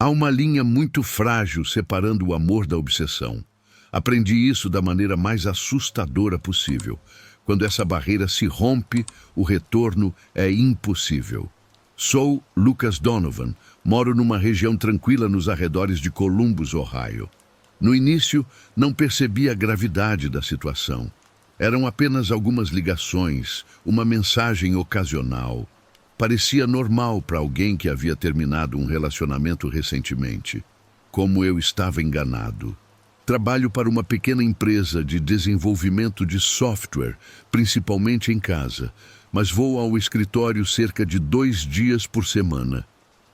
Há uma linha muito frágil separando o amor da obsessão. Aprendi isso da maneira mais assustadora possível. Quando essa barreira se rompe, o retorno é impossível. Sou Lucas Donovan, moro numa região tranquila nos arredores de Columbus, Ohio. No início, não percebi a gravidade da situação. Eram apenas algumas ligações, uma mensagem ocasional. Parecia normal para alguém que havia terminado um relacionamento recentemente. Como eu estava enganado. Trabalho para uma pequena empresa de desenvolvimento de software, principalmente em casa, mas vou ao escritório cerca de 2 dias por semana.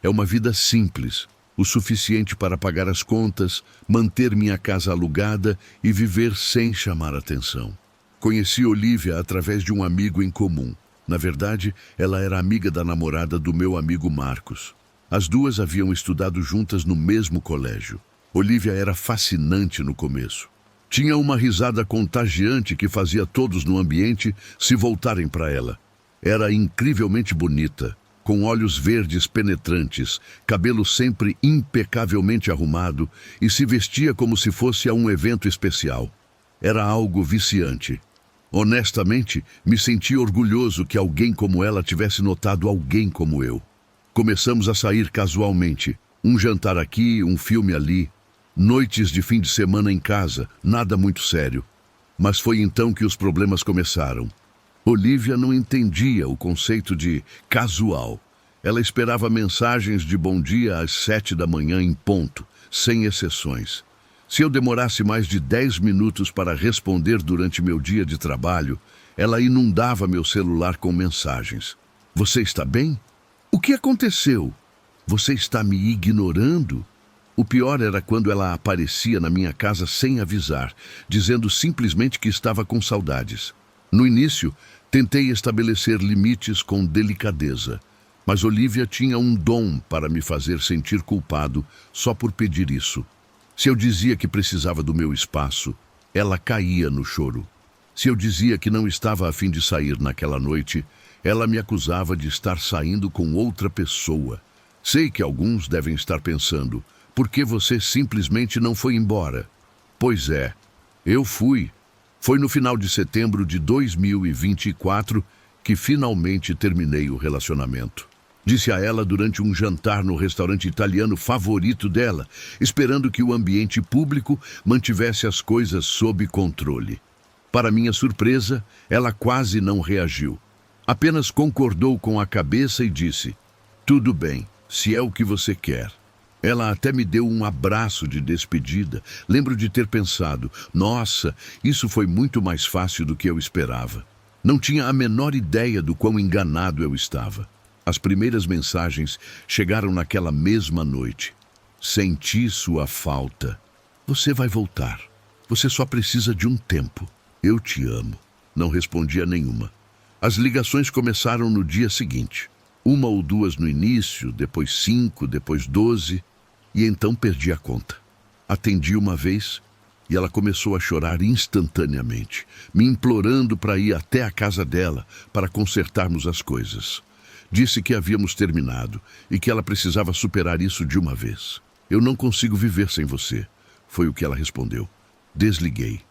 É uma vida simples, o suficiente para pagar as contas, manter minha casa alugada e viver sem chamar atenção. Conheci Olivia através de um amigo em comum. Na verdade, ela era amiga da namorada do meu amigo Marcos. As duas haviam estudado juntas no mesmo colégio. Olivia era fascinante no começo. Tinha uma risada contagiante que fazia todos no ambiente se voltarem para ela. Era incrivelmente bonita, com olhos verdes penetrantes, cabelo sempre impecavelmente arrumado e se vestia como se fosse a um evento especial. Era algo viciante. Honestamente, me senti orgulhoso que alguém como ela tivesse notado alguém como eu. Começamos a sair casualmente. Um jantar aqui, um filme ali. Noites de fim de semana em casa, nada muito sério. Mas foi então que os problemas começaram. Olivia não entendia o conceito de casual. Ela esperava mensagens de bom dia às 7 da manhã em ponto, sem exceções. Se eu demorasse mais de 10 minutos para responder durante meu dia de trabalho, ela inundava meu celular com mensagens. Você está bem? O que aconteceu? Você está me ignorando? O pior era quando ela aparecia na minha casa sem avisar, dizendo simplesmente que estava com saudades. No início, tentei estabelecer limites com delicadeza, mas Olivia tinha um dom para me fazer sentir culpado só por pedir isso. Se eu dizia que precisava do meu espaço, ela caía no choro. Se eu dizia que não estava a fim de sair naquela noite, ela me acusava de estar saindo com outra pessoa. Sei que alguns devem estar pensando: por que você simplesmente não foi embora? Pois é, eu fui. Foi no final de setembro de 2024 que finalmente terminei o relacionamento. Disse a ela durante um jantar no restaurante italiano favorito dela, esperando que o ambiente público mantivesse as coisas sob controle. Para minha surpresa, ela quase não reagiu. Apenas concordou com a cabeça e disse: tudo bem, se é o que você quer. Ela até me deu um abraço de despedida. Lembro de ter pensado: nossa, isso foi muito mais fácil do que eu esperava. Não tinha a menor ideia do quão enganado eu estava. As primeiras mensagens chegaram naquela mesma noite. Senti sua falta. Você vai voltar. Você só precisa de um tempo. Eu te amo. Não respondia nenhuma. As ligações começaram no dia seguinte. 1 ou 2 no início, depois 5, depois 12, e então perdi a conta. Atendi uma vez e ela começou a chorar instantaneamente, me implorando para ir até a casa dela para consertarmos as coisas. Disse que havíamos terminado e que ela precisava superar isso de uma vez. Eu não consigo viver sem você, foi o que ela respondeu. Desliguei.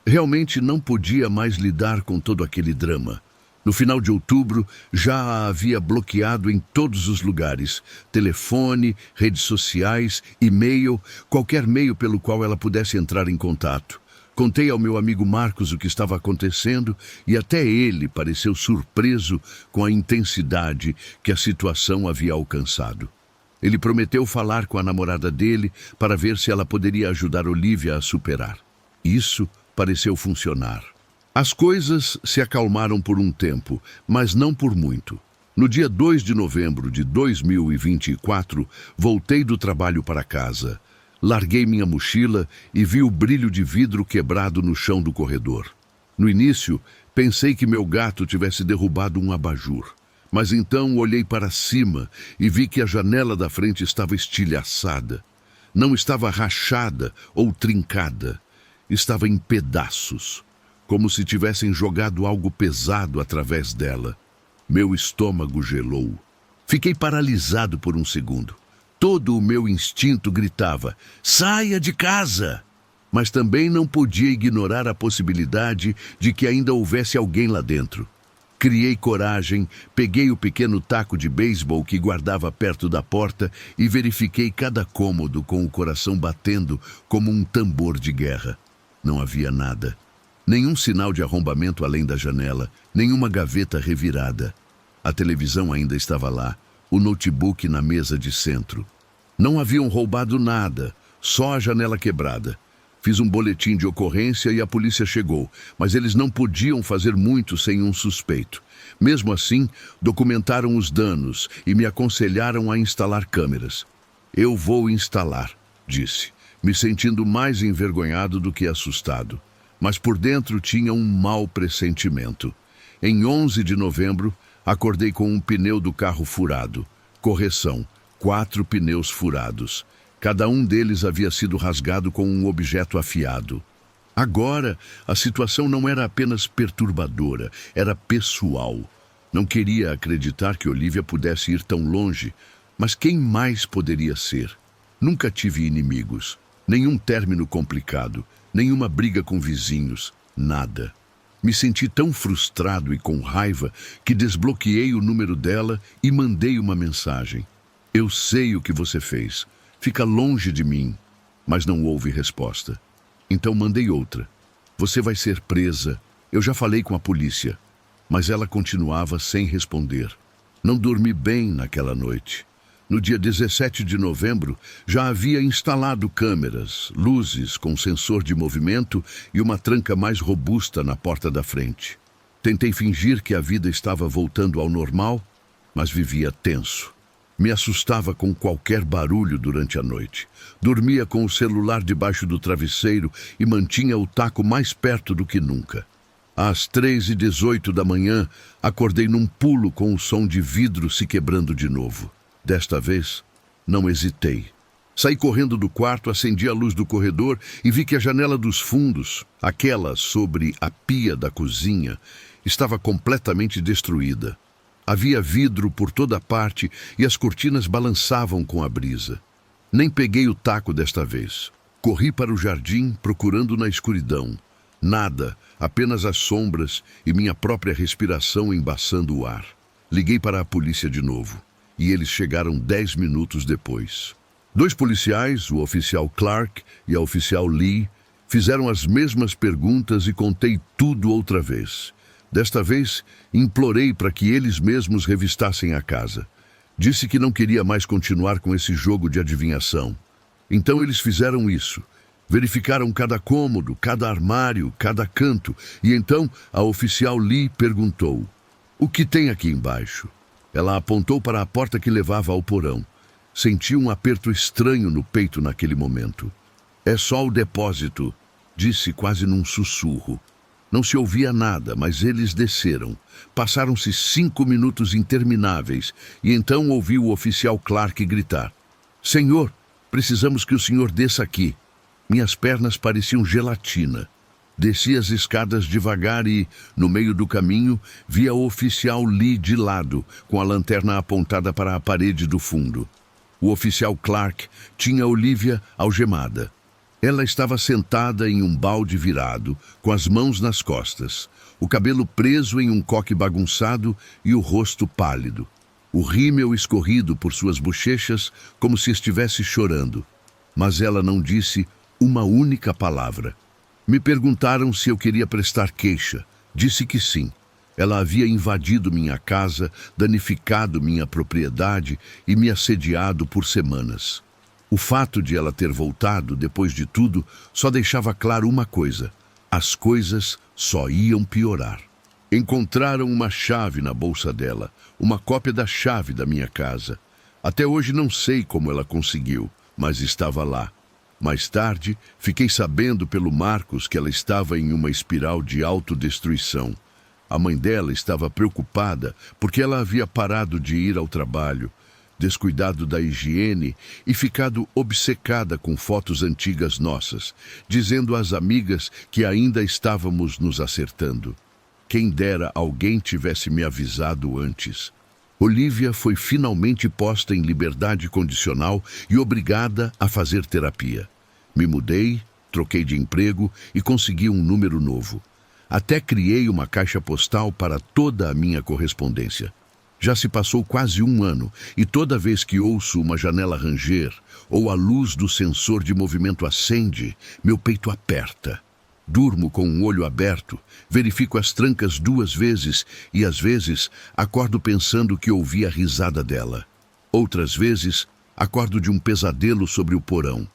Realmente não podia mais lidar com todo aquele drama. No final de outubro, já a havia bloqueado em todos os lugares. Telefone, redes sociais, e-mail, qualquer meio pelo qual ela pudesse entrar em contato. Contei ao meu amigo Marcos o que estava acontecendo e até ele pareceu surpreso com a intensidade que a situação havia alcançado. Ele prometeu falar com a namorada dele para ver se ela poderia ajudar Olivia a superar. Isso pareceu funcionar. As coisas se acalmaram por um tempo, mas não por muito. No dia 2 de novembro de 2024, voltei do trabalho para casa. Larguei minha mochila e vi o brilho de vidro quebrado no chão do corredor. No início, pensei que meu gato tivesse derrubado um abajur. Mas então olhei para cima e vi que a janela da frente estava estilhaçada. Não estava rachada ou trincada. Estava em pedaços, como se tivessem jogado algo pesado através dela. Meu estômago gelou. Fiquei paralisado por um segundo. Todo o meu instinto gritava: saia de casa! Mas também não podia ignorar a possibilidade de que ainda houvesse alguém lá dentro. Criei coragem, peguei o pequeno taco de beisebol que guardava perto da porta e verifiquei cada cômodo com o coração batendo como um tambor de guerra. Não havia nada. Nenhum sinal de arrombamento além da janela, nenhuma gaveta revirada. A televisão ainda estava lá, o notebook na mesa de centro. Não haviam roubado nada, só a janela quebrada. Fiz um boletim de ocorrência e a polícia chegou, mas eles não podiam fazer muito sem um suspeito. Mesmo assim, documentaram os danos e me aconselharam a instalar câmeras. Eu vou instalar, disse, me sentindo mais envergonhado do que assustado. Mas por dentro tinha um mau pressentimento. Em 11 de novembro, acordei com um pneu do carro furado. Correção, 4 pneus furados. Cada um deles havia sido rasgado com um objeto afiado. Agora, a situação não era apenas perturbadora, era pessoal. Não queria acreditar que Olivia pudesse ir tão longe, mas quem mais poderia ser? Nunca tive inimigos, nenhum término complicado, nenhuma briga com vizinhos, nada. Me senti tão frustrado e com raiva que desbloqueei o número dela e mandei uma mensagem. Eu sei o que você fez. Fica longe de mim. Mas não houve resposta. Então mandei outra. Você vai ser presa. Eu já falei com a polícia. Mas ela continuava sem responder. Não dormi bem naquela noite. No dia 17 de novembro, já havia instalado câmeras, luzes com sensor de movimento e uma tranca mais robusta na porta da frente. Tentei fingir que a vida estava voltando ao normal, mas vivia tenso. Me assustava com qualquer barulho durante a noite. Dormia com o celular debaixo do travesseiro e mantinha o taco mais perto do que nunca. Às 3h18 da manhã, acordei num pulo com o som de vidro se quebrando de novo. Desta vez, não hesitei. Saí correndo do quarto, acendi a luz do corredor e vi que a janela dos fundos, aquela sobre a pia da cozinha, estava completamente destruída. Havia vidro por toda parte e as cortinas balançavam com a brisa. Nem peguei o taco desta vez. Corri para o jardim, procurando na escuridão. Nada, apenas as sombras e minha própria respiração embaçando o ar. Liguei para a polícia de novo, e eles chegaram 10 minutos depois. 2 policiais, o oficial Clark e a oficial Lee, fizeram as mesmas perguntas e contei tudo outra vez. Desta vez, implorei para que eles mesmos revistassem a casa. Disse que não queria mais continuar com esse jogo de adivinhação. Então eles fizeram isso. Verificaram cada cômodo, cada armário, cada canto. E então a oficial Lee perguntou: "O que tem aqui embaixo?" Ela apontou para a porta que levava ao porão. Senti um aperto estranho no peito naquele momento. "É só o depósito", disse quase num sussurro. Não se ouvia nada, mas eles desceram. Passaram-se 5 minutos intermináveis e então ouvi o oficial Clark gritar: "Senhor, precisamos que o senhor desça aqui." Minhas pernas pareciam gelatina. Desci as escadas devagar e, no meio do caminho, vi a oficial Lee de lado, com a lanterna apontada para a parede do fundo. O oficial Clark tinha Olivia algemada. Ela estava sentada em um balde virado, com as mãos nas costas, o cabelo preso em um coque bagunçado e o rosto pálido. O rímel escorrido por suas bochechas, como se estivesse chorando. Mas ela não disse uma única palavra. Me perguntaram se eu queria prestar queixa. Disse que sim. Ela havia invadido minha casa, danificado minha propriedade e me assediado por semanas. O fato de ela ter voltado, depois de tudo, só deixava claro uma coisa: as coisas só iam piorar. Encontraram uma chave na bolsa dela, uma cópia da chave da minha casa. Até hoje não sei como ela conseguiu, mas estava lá. Mais tarde, fiquei sabendo pelo Marcos que ela estava em uma espiral de autodestruição. A mãe dela estava preocupada porque ela havia parado de ir ao trabalho, descuidado da higiene e ficado obcecada com fotos antigas nossas, dizendo às amigas que ainda estávamos nos acertando. Quem dera alguém tivesse me avisado antes. Olivia foi finalmente posta em liberdade condicional e obrigada a fazer terapia. Me mudei, troquei de emprego e consegui um número novo. Até criei uma caixa postal para toda a minha correspondência. Já se passou quase um ano e toda vez que ouço uma janela ranger ou a luz do sensor de movimento acende, meu peito aperta. Durmo com um olho aberto, verifico as trancas 2 vezes e, às vezes, acordo pensando que ouvi a risada dela. Outras vezes, acordo de um pesadelo sobre o porão.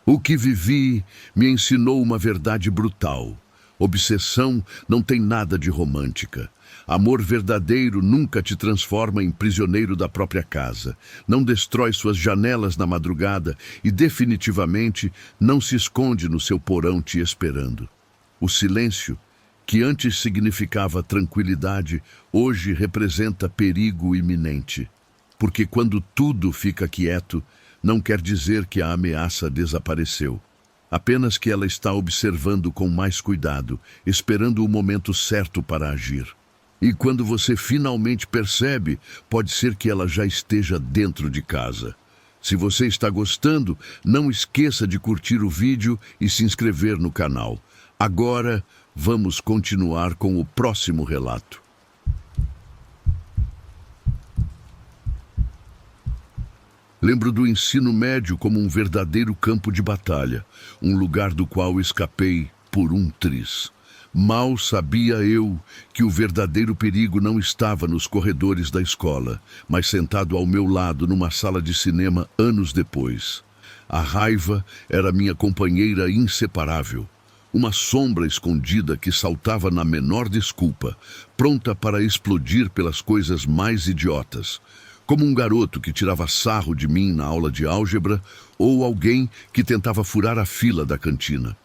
O que vivi me ensinou uma verdade brutal. Obsessão não tem nada de romântica. Amor verdadeiro nunca te transforma em prisioneiro da própria casa, não destrói suas janelas na madrugada e definitivamente não se esconde no seu porão te esperando. O silêncio, que antes significava tranquilidade, hoje representa perigo iminente. Porque quando tudo fica quieto, não quer dizer que a ameaça desapareceu. Apenas que ela está observando com mais cuidado, esperando o momento certo para agir. E quando você finalmente percebe, pode ser que ela já esteja dentro de casa. Se você está gostando, não esqueça de curtir o vídeo e se inscrever no canal. Agora, vamos continuar com o próximo relato. Lembro do ensino médio como um verdadeiro campo de batalha, um lugar do qual escapei por um triz. Mal sabia eu que o verdadeiro perigo não estava nos corredores da escola, mas sentado ao meu lado numa sala de cinema anos depois. A raiva era minha companheira inseparável. Uma sombra escondida que saltava na menor desculpa, pronta para explodir pelas coisas mais idiotas. Como um garoto que tirava sarro de mim na aula de álgebra ou alguém que tentava furar a fila da cantina.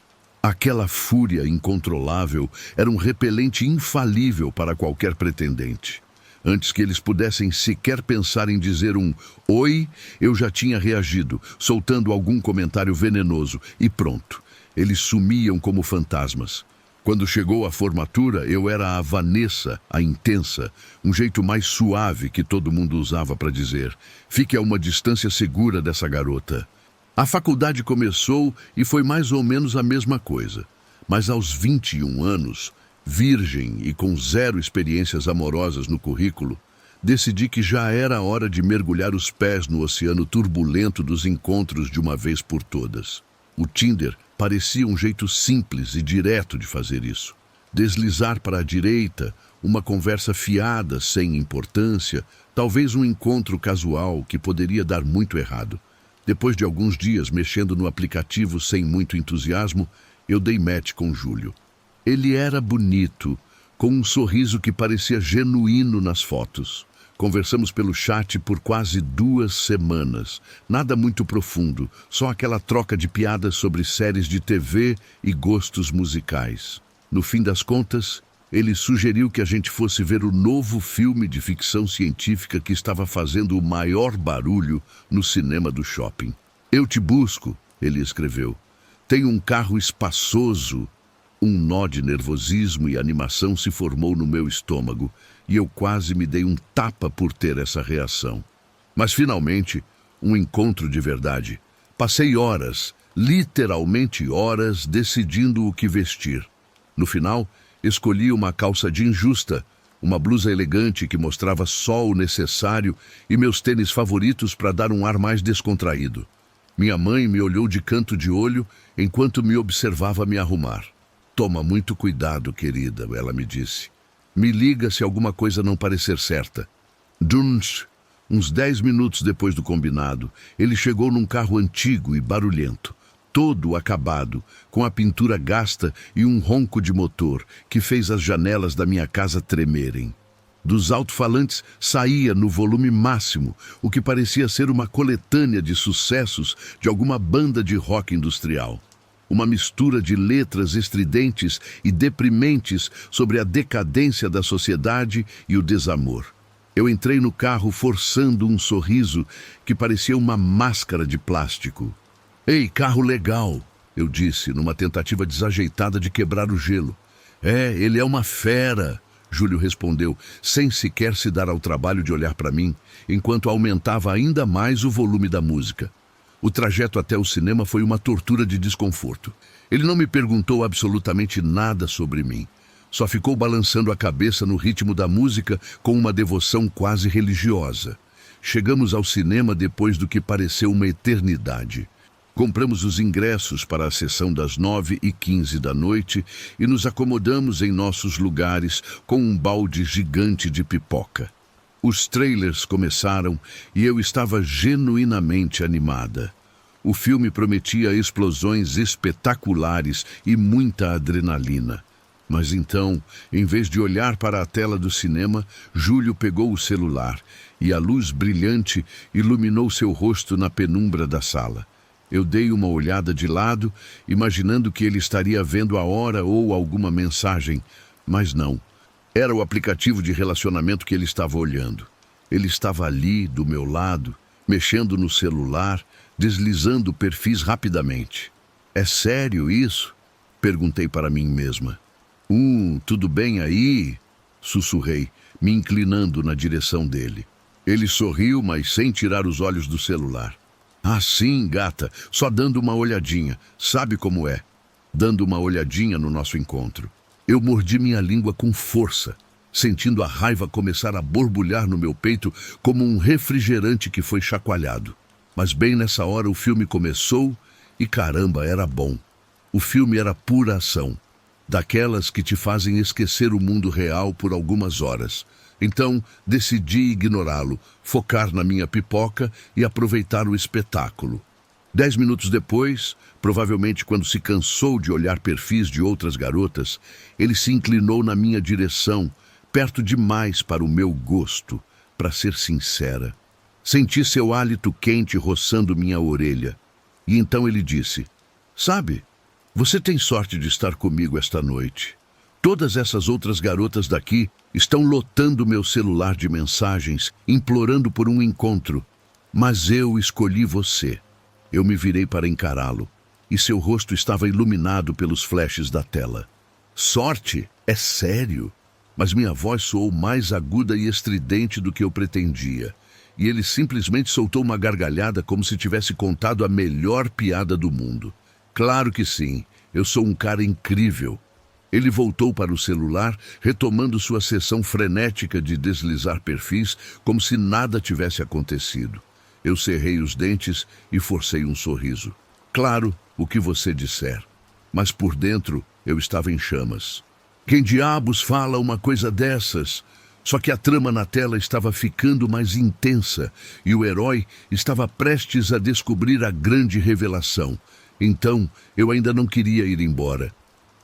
Aquela fúria incontrolável era um repelente infalível para qualquer pretendente. Antes que eles pudessem sequer pensar em dizer um "oi", eu já tinha reagido, soltando algum comentário venenoso e pronto. Eles sumiam como fantasmas. Quando chegou a formatura, eu era a Vanessa, a intensa, um jeito mais suave que todo mundo usava para dizer: fique a uma distância segura dessa garota. A faculdade começou e foi mais ou menos a mesma coisa. Mas aos 21 anos, virgem e com 0 experiências amorosas no currículo, decidi que já era hora de mergulhar os pés no oceano turbulento dos encontros de uma vez por todas. O Tinder parecia um jeito simples e direto de fazer isso. Deslizar para a direita, uma conversa fiada, sem importância, talvez um encontro casual que poderia dar muito errado. Depois de alguns dias mexendo no aplicativo sem muito entusiasmo, eu dei match com Júlio. Ele era bonito, com um sorriso que parecia genuíno nas fotos. Conversamos pelo chat por quase 2 semanas. Nada muito profundo, só aquela troca de piadas sobre séries de TV e gostos musicais. No fim das contas, ele sugeriu que a gente fosse ver o novo filme de ficção científica que estava fazendo o maior barulho no cinema do shopping. Eu te busco, ele escreveu. Tenho um carro espaçoso. Um nó de nervosismo e animação se formou no meu estômago e eu quase me dei um tapa por ter essa reação. Mas finalmente, um encontro de verdade. Passei horas, literalmente horas, decidindo o que vestir. No final, escolhi uma calça jeans justa, uma blusa elegante que mostrava só o necessário e meus tênis favoritos para dar um ar mais descontraído. Minha mãe me olhou de canto de olho enquanto me observava me arrumar. Toma muito cuidado, querida, ela me disse. Me liga se alguma coisa não parecer certa. Uns 10 minutos depois do combinado, ele chegou num carro antigo e barulhento, todo acabado, com a pintura gasta e um ronco de motor que fez as janelas da minha casa tremerem. Dos alto-falantes saía no volume máximo, o que parecia ser uma coletânea de sucessos de alguma banda de rock industrial. Uma mistura de letras estridentes e deprimentes sobre a decadência da sociedade e o desamor. Eu entrei no carro forçando um sorriso que parecia uma máscara de plástico. Ei, carro legal, eu disse, numa tentativa desajeitada de quebrar o gelo. Ele é uma fera. Júlio respondeu, sem sequer se dar ao trabalho de olhar para mim, enquanto aumentava ainda mais o volume da música. O trajeto até o cinema foi uma tortura de desconforto. Ele não me perguntou absolutamente nada sobre mim. Só ficou balançando a cabeça no ritmo da música com uma devoção quase religiosa. Chegamos ao cinema depois do que pareceu uma eternidade. Compramos os ingressos para a sessão das 9h15 da noite e nos acomodamos em nossos lugares com um balde gigante de pipoca. Os trailers começaram e eu estava genuinamente animada. O filme prometia explosões espetaculares e muita adrenalina. Mas então, em vez de olhar para a tela do cinema, Júlio pegou o celular e a luz brilhante iluminou seu rosto na penumbra da sala. Eu dei uma olhada de lado, imaginando que ele estaria vendo a hora ou alguma mensagem, mas não. Era o aplicativo de relacionamento que ele estava olhando. Ele estava ali, do meu lado, mexendo no celular, deslizando perfis rapidamente. É sério isso? Perguntei para mim mesma. Tudo bem aí? Sussurrei, me inclinando na direção dele. Ele sorriu, mas sem tirar os olhos do celular. Ah, sim, gata, só dando uma olhadinha. Sabe como é? Dando uma olhadinha no nosso encontro. Eu mordi minha língua com força, sentindo a raiva começar a borbulhar no meu peito como um refrigerante que foi chacoalhado. Mas bem nessa hora o filme começou e caramba, era bom. O filme era pura ação, daquelas que te fazem esquecer o mundo real por algumas horas. Então, decidi ignorá-lo, focar na minha pipoca e aproveitar o espetáculo. 10 minutos depois, provavelmente quando se cansou de olhar perfis de outras garotas, ele se inclinou na minha direção, perto demais para o meu gosto, para ser sincera. Senti seu hálito quente roçando minha orelha. E então ele disse, sabe, você tem sorte de estar comigo esta noite. Todas essas outras garotas daqui estão lotando meu celular de mensagens, implorando por um encontro. Mas eu escolhi você. Eu me virei para encará-lo, e seu rosto estava iluminado pelos flashes da tela. Sorte? É sério? Mas minha voz soou mais aguda e estridente do que eu pretendia, e ele simplesmente soltou uma gargalhada como se tivesse contado a melhor piada do mundo. Claro que sim, eu sou um cara incrível. Ele voltou para o celular, retomando sua sessão frenética de deslizar perfis, como se nada tivesse acontecido. Eu cerrei os dentes e forcei um sorriso. Claro, o que você disser. Mas por dentro, eu estava em chamas. Quem diabos fala uma coisa dessas? Só que a trama na tela estava ficando mais intensa e o herói estava prestes a descobrir a grande revelação. Então, eu ainda não queria ir embora.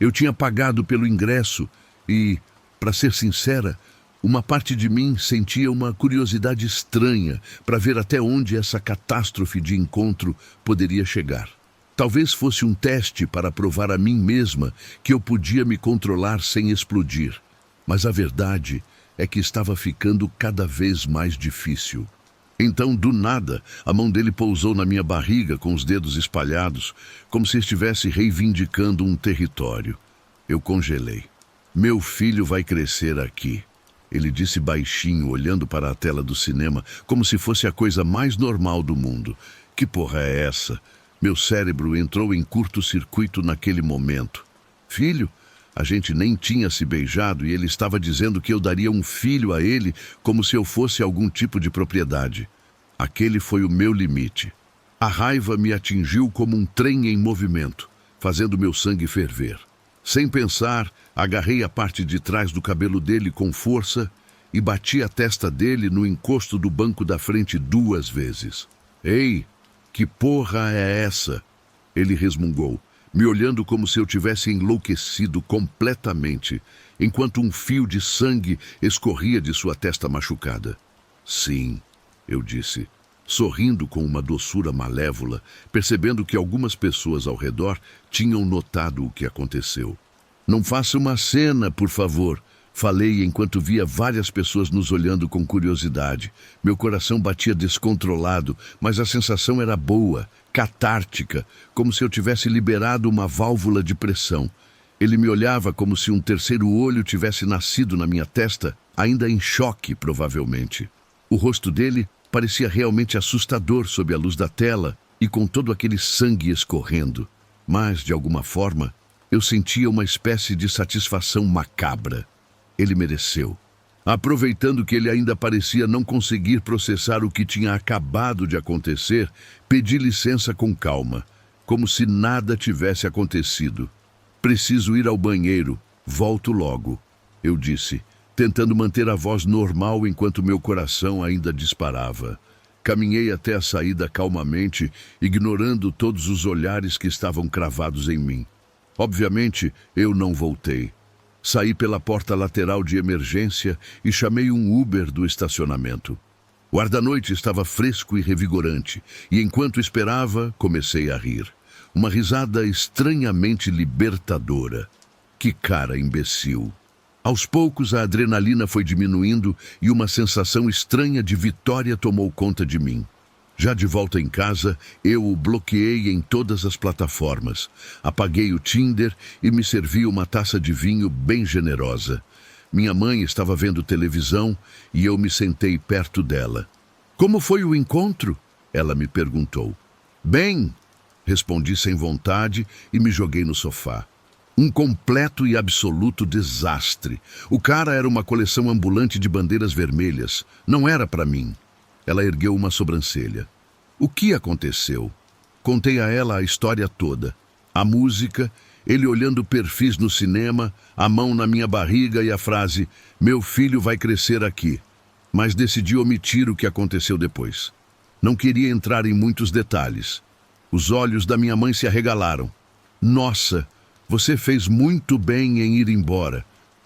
Eu tinha pagado pelo ingresso e, para ser sincera, uma parte de mim sentia uma curiosidade estranha para ver até onde essa catástrofe de encontro poderia chegar. Talvez fosse um teste para provar a mim mesma que eu podia me controlar sem explodir. Mas a verdade é que estava ficando cada vez mais difícil. Então, do nada, a mão dele pousou na minha barriga com os dedos espalhados, como se estivesse reivindicando um território. Eu congelei. Meu filho vai crescer aqui. Ele disse baixinho, olhando para a tela do cinema, como se fosse a coisa mais normal do mundo. Que porra é essa? Meu cérebro entrou em curto-circuito naquele momento. Filho? A gente nem tinha se beijado e ele estava dizendo que eu daria um filho a ele como se eu fosse algum tipo de propriedade. Aquele foi o meu limite. A raiva me atingiu como um trem em movimento, fazendo meu sangue ferver. Sem pensar, agarrei a parte de trás do cabelo dele com força e bati a testa dele no encosto do banco da frente 2 vezes. Ei, que porra é essa? Ele resmungou, me olhando como se eu tivesse enlouquecido completamente, enquanto um fio de sangue escorria de sua testa machucada. Sim, eu disse, sorrindo com uma doçura malévola, percebendo que algumas pessoas ao redor tinham notado o que aconteceu. Não faça uma cena, por favor, falei enquanto via várias pessoas nos olhando com curiosidade. Meu coração batia descontrolado, mas a sensação era boa, catártica, como se eu tivesse liberado uma válvula de pressão. Ele me olhava como se um terceiro olho tivesse nascido na minha testa, ainda em choque, provavelmente. O rosto dele parecia realmente assustador sob a luz da tela e com todo aquele sangue escorrendo. Mas, de alguma forma, eu sentia uma espécie de satisfação macabra. Ele mereceu. Aproveitando que ele ainda parecia não conseguir processar o que tinha acabado de acontecer, pedi licença com calma, como se nada tivesse acontecido. Preciso ir ao banheiro, volto logo, eu disse, tentando manter a voz normal enquanto meu coração ainda disparava. Caminhei até a saída calmamente, ignorando todos os olhares que estavam cravados em mim. Obviamente, eu não voltei. Saí pela porta lateral de emergência e chamei um Uber do estacionamento. O guarda-noite estava fresco e revigorante, e enquanto esperava, comecei a rir. Uma risada estranhamente libertadora. Que cara imbecil. Aos poucos, a adrenalina foi diminuindo e uma sensação estranha de vitória tomou conta de mim. Já de volta em casa, eu o bloqueei em todas as plataformas. Apaguei o Tinder e me servi uma taça de vinho bem generosa. Minha mãe estava vendo televisão e eu me sentei perto dela. Como foi o encontro? Ela me perguntou. Bem, respondi sem vontade e me joguei no sofá. Um completo e absoluto desastre. O cara era uma coleção ambulante de bandeiras vermelhas. Não era para mim. Ela ergueu uma sobrancelha. O que aconteceu? Contei a ela a história toda. A música, ele olhando perfis no cinema, a mão na minha barriga e a frase, meu filho vai crescer aqui. Mas decidi omitir o que aconteceu depois. Não queria entrar em muitos detalhes. Os olhos da minha mãe se arregalaram. Nossa, você fez muito bem em ir embora.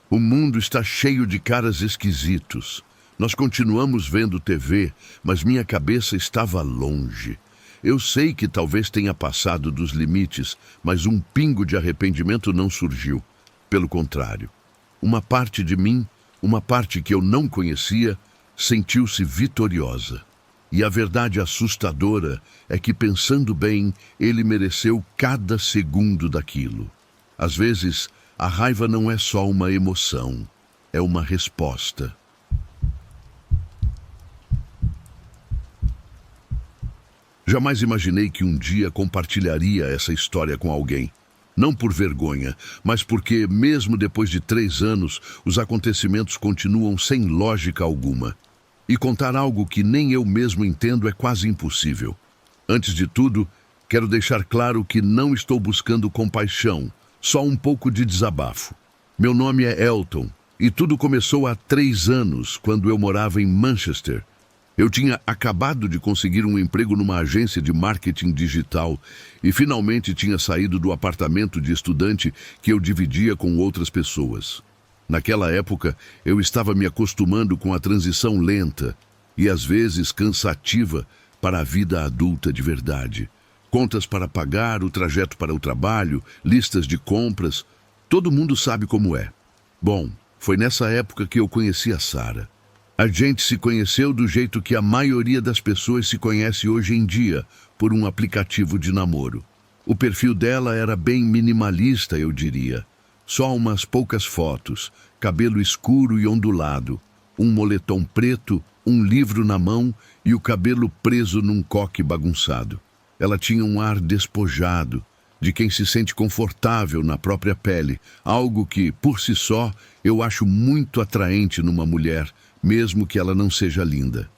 O mundo está cheio de caras esquisitos. Nós continuamos vendo TV, mas minha cabeça estava longe. Eu sei que talvez tenha passado dos limites, mas um pingo de arrependimento não surgiu. Pelo contrário, uma parte de mim, uma parte que eu não conhecia, sentiu-se vitoriosa. E a verdade assustadora é que, pensando bem, ele mereceu cada segundo daquilo. Às vezes, a raiva não é só uma emoção, é uma resposta. Jamais imaginei que um dia compartilharia essa história com alguém. Não por vergonha, mas porque, mesmo depois de 3 anos, os acontecimentos continuam sem lógica alguma. E contar algo que nem eu mesmo entendo é quase impossível. Antes de tudo, quero deixar claro que não estou buscando compaixão, só um pouco de desabafo. Meu nome é Elton, e tudo começou há 3 anos, quando eu morava em Manchester. Eu tinha acabado de conseguir um emprego numa agência de marketing digital e finalmente tinha saído do apartamento de estudante que eu dividia com outras pessoas. Naquela época, eu estava me acostumando com a transição lenta e às vezes cansativa para a vida adulta de verdade. Contas para pagar, o trajeto para o trabalho, listas de compras, todo mundo sabe como é. Bom, foi nessa época que eu conheci a Sarah. A gente se conheceu do jeito que a maioria das pessoas se conhece hoje em dia, por um aplicativo de namoro. O perfil dela era bem minimalista, eu diria. Só umas poucas fotos, cabelo escuro e ondulado, um moletom preto, um livro na mão e o cabelo preso num coque bagunçado. Ela tinha um ar despojado, de quem se sente confortável na própria pele, algo que, por si só, eu acho muito atraente numa mulher, mesmo que ela não seja linda.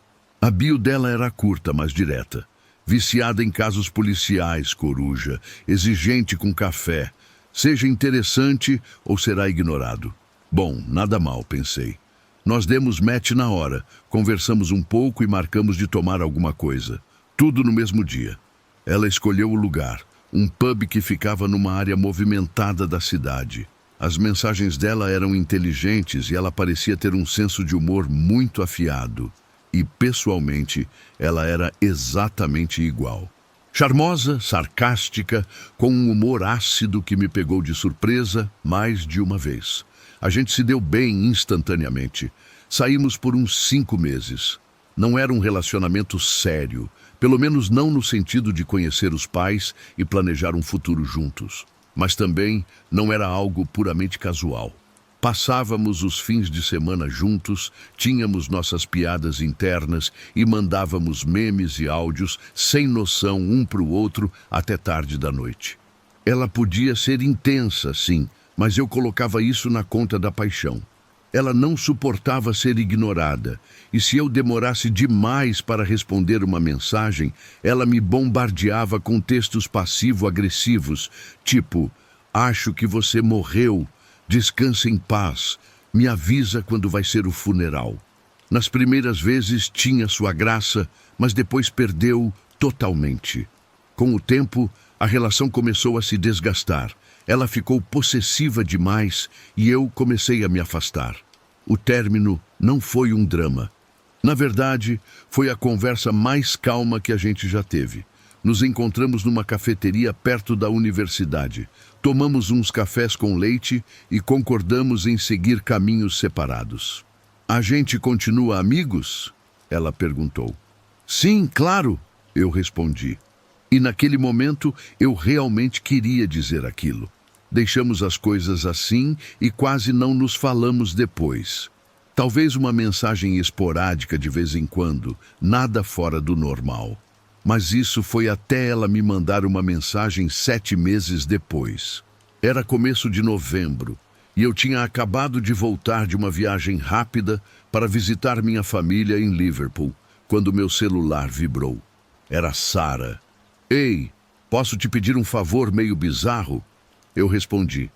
A bio dela era curta, mas direta. Viciada em casos policiais, coruja, exigente com café. Seja interessante ou será ignorado. Bom, nada mal, pensei. Nós demos match na hora, conversamos um pouco e marcamos de tomar alguma coisa. Tudo no mesmo dia. Ela escolheu o lugar, um pub que ficava numa área movimentada da cidade. As mensagens dela eram inteligentes e ela parecia ter um senso de humor muito afiado. E, pessoalmente, ela era exatamente igual. Charmosa, sarcástica, com um humor ácido que me pegou de surpresa mais de uma vez. A gente se deu bem instantaneamente. Saímos por uns 5 meses. Não era um relacionamento sério, pelo menos não no sentido de conhecer os pais e planejar um futuro juntos. Mas também não era algo puramente casual. Passávamos os fins de semana juntos, tínhamos nossas piadas internas e mandávamos memes e áudios sem noção um para o outro até tarde da noite. Ela podia ser intensa, sim, mas eu colocava isso na conta da paixão. Ela não suportava ser ignorada, e se eu demorasse demais para responder uma mensagem, ela me bombardeava com textos passivo-agressivos, tipo: "Acho que você morreu, descanse em paz, me avisa quando vai ser o funeral." Nas primeiras vezes tinha sua graça, mas depois perdeu totalmente. Com o tempo, a relação começou a se desgastar. Ela ficou possessiva demais e eu comecei a me afastar. O término não foi um drama. Na verdade, foi a conversa mais calma que a gente já teve. Nos encontramos numa cafeteria perto da universidade. Tomamos uns cafés com leite e concordamos em seguir caminhos separados. "A gente continua amigos?" ela perguntou. "Sim, claro", eu respondi. E naquele momento eu realmente queria dizer aquilo. Deixamos as coisas assim e quase não nos falamos depois. Talvez uma mensagem esporádica de vez em quando, nada fora do normal. Mas isso foi até ela me mandar uma mensagem 7 meses depois. Era começo de novembro e eu tinha acabado de voltar de uma viagem rápida para visitar minha família em Liverpool, quando meu celular vibrou. Era Sarah. "Ei, posso te pedir um favor meio bizarro?" Eu respondi.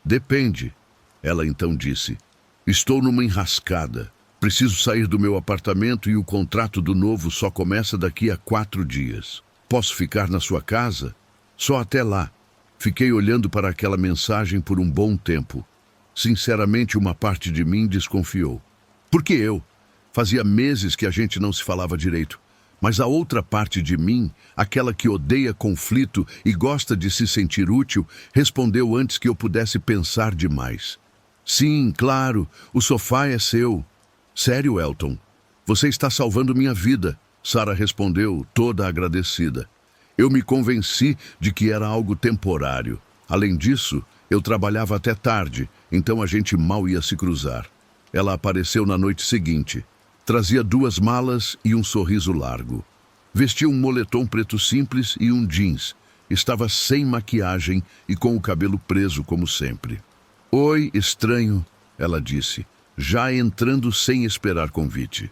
"Depende." Ela então disse: "Estou numa enrascada. Preciso sair do meu apartamento e o contrato do novo só começa daqui a 4 dias. Posso ficar na sua casa? Só até lá." Fiquei olhando para aquela mensagem por um bom tempo. Sinceramente, uma parte de mim desconfiou. Por que eu? Fazia meses que a gente não se falava direito. Mas a outra parte de mim, aquela que odeia conflito e gosta de se sentir útil, respondeu antes que eu pudesse pensar demais. "Sim, claro, o sofá é seu." "Sério, Elton? Você está salvando minha vida", Sarah respondeu, toda agradecida. Eu me convenci de que era algo temporário. Além disso, eu trabalhava até tarde, então a gente mal ia se cruzar. Ela apareceu na noite seguinte. Trazia 2 malas e um sorriso largo. Vestia um moletom preto simples e um jeans. Estava sem maquiagem e com o cabelo preso como sempre. "Oi, estranho", ela disse, já entrando sem esperar convite.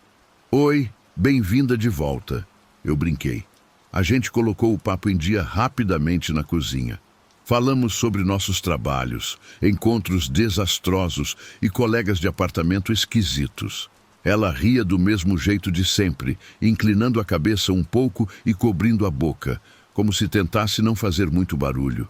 "Oi, bem-vinda de volta", eu brinquei. A gente colocou o papo em dia rapidamente na cozinha. Falamos sobre nossos trabalhos, encontros desastrosos e colegas de apartamento esquisitos. Ela ria do mesmo jeito de sempre, inclinando a cabeça um pouco e cobrindo a boca, como se tentasse não fazer muito barulho.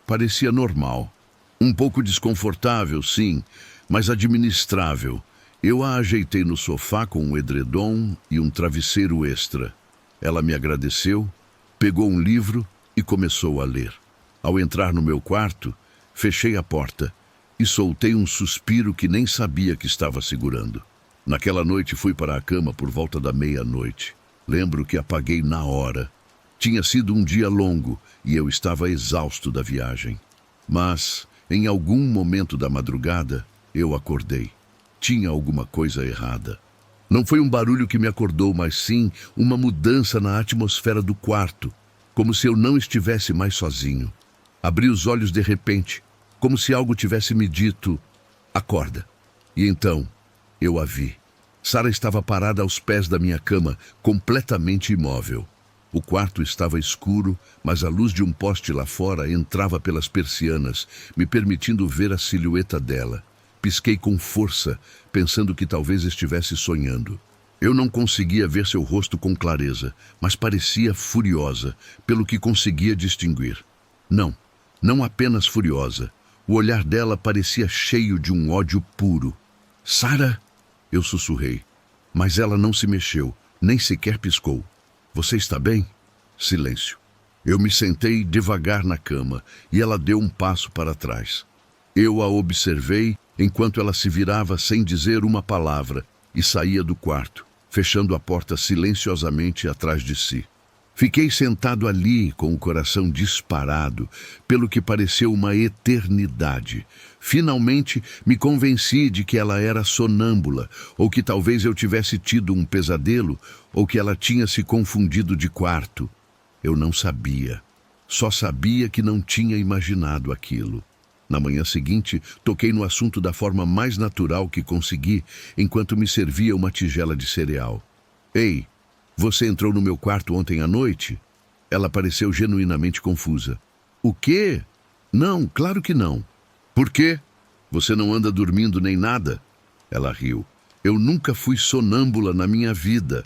Parecia normal. Um pouco desconfortável, sim, mas administrável. Eu a ajeitei no sofá com um edredom e um travesseiro extra. Ela me agradeceu, pegou um livro e começou a ler. Ao entrar no meu quarto, fechei a porta e soltei um suspiro que nem sabia que estava segurando. Naquela noite fui para a cama por volta da 00:30. Lembro que apaguei na hora. Tinha sido um dia longo e eu estava exausto da viagem. Mas, em algum momento da madrugada, eu acordei. Tinha alguma coisa errada. Não foi um barulho que me acordou, mas sim uma mudança na atmosfera do quarto, como se eu não estivesse mais sozinho. Abri os olhos de repente, como se algo tivesse me dito: "Acorda." E então, eu a vi. Sarah estava parada aos pés da minha cama, completamente imóvel. O quarto estava escuro, mas a luz de um poste lá fora entrava pelas persianas, me permitindo ver a silhueta dela. Pisquei com força, pensando que talvez estivesse sonhando. Eu não conseguia ver seu rosto com clareza, mas parecia furiosa, pelo que conseguia distinguir. Não apenas furiosa. O olhar dela parecia cheio de um ódio puro. "Sarah?" eu sussurrei. Mas ela não se mexeu, nem sequer piscou. "Você está bem?" Silêncio. Eu me sentei devagar na cama e ela deu um passo para trás. Eu a observei enquanto ela se virava sem dizer uma palavra e saía do quarto, fechando a porta silenciosamente atrás de si. Fiquei sentado ali com o coração disparado, pelo que pareceu uma eternidade. Finalmente me convenci de que ela era sonâmbula, ou que talvez eu tivesse tido um pesadelo, ou que ela tinha se confundido de quarto. Eu não sabia. Só sabia que não tinha imaginado aquilo. Na manhã seguinte, toquei no assunto da forma mais natural que consegui, enquanto me servia uma tigela de cereal. Ei, você entrou no meu quarto ontem à noite? Ela pareceu genuinamente confusa. O quê? Não, claro que não. Por quê? Você não anda dormindo nem nada? Ela riu. Eu nunca fui sonâmbula na minha vida.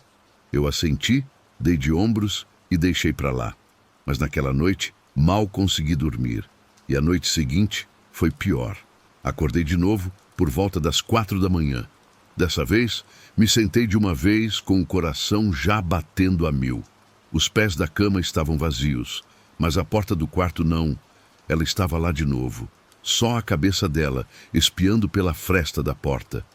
Eu assenti, dei de ombros e deixei para lá. Mas naquela noite, mal consegui dormir. E a noite seguinte foi pior. Acordei de novo por volta das 4 da manhã. Dessa vez, me sentei de uma vez com o coração já batendo a 1000. Os pés da cama estavam vazios, mas a porta do quarto não. Ela estava lá de novo, só a cabeça dela, espiando pela fresta da porta.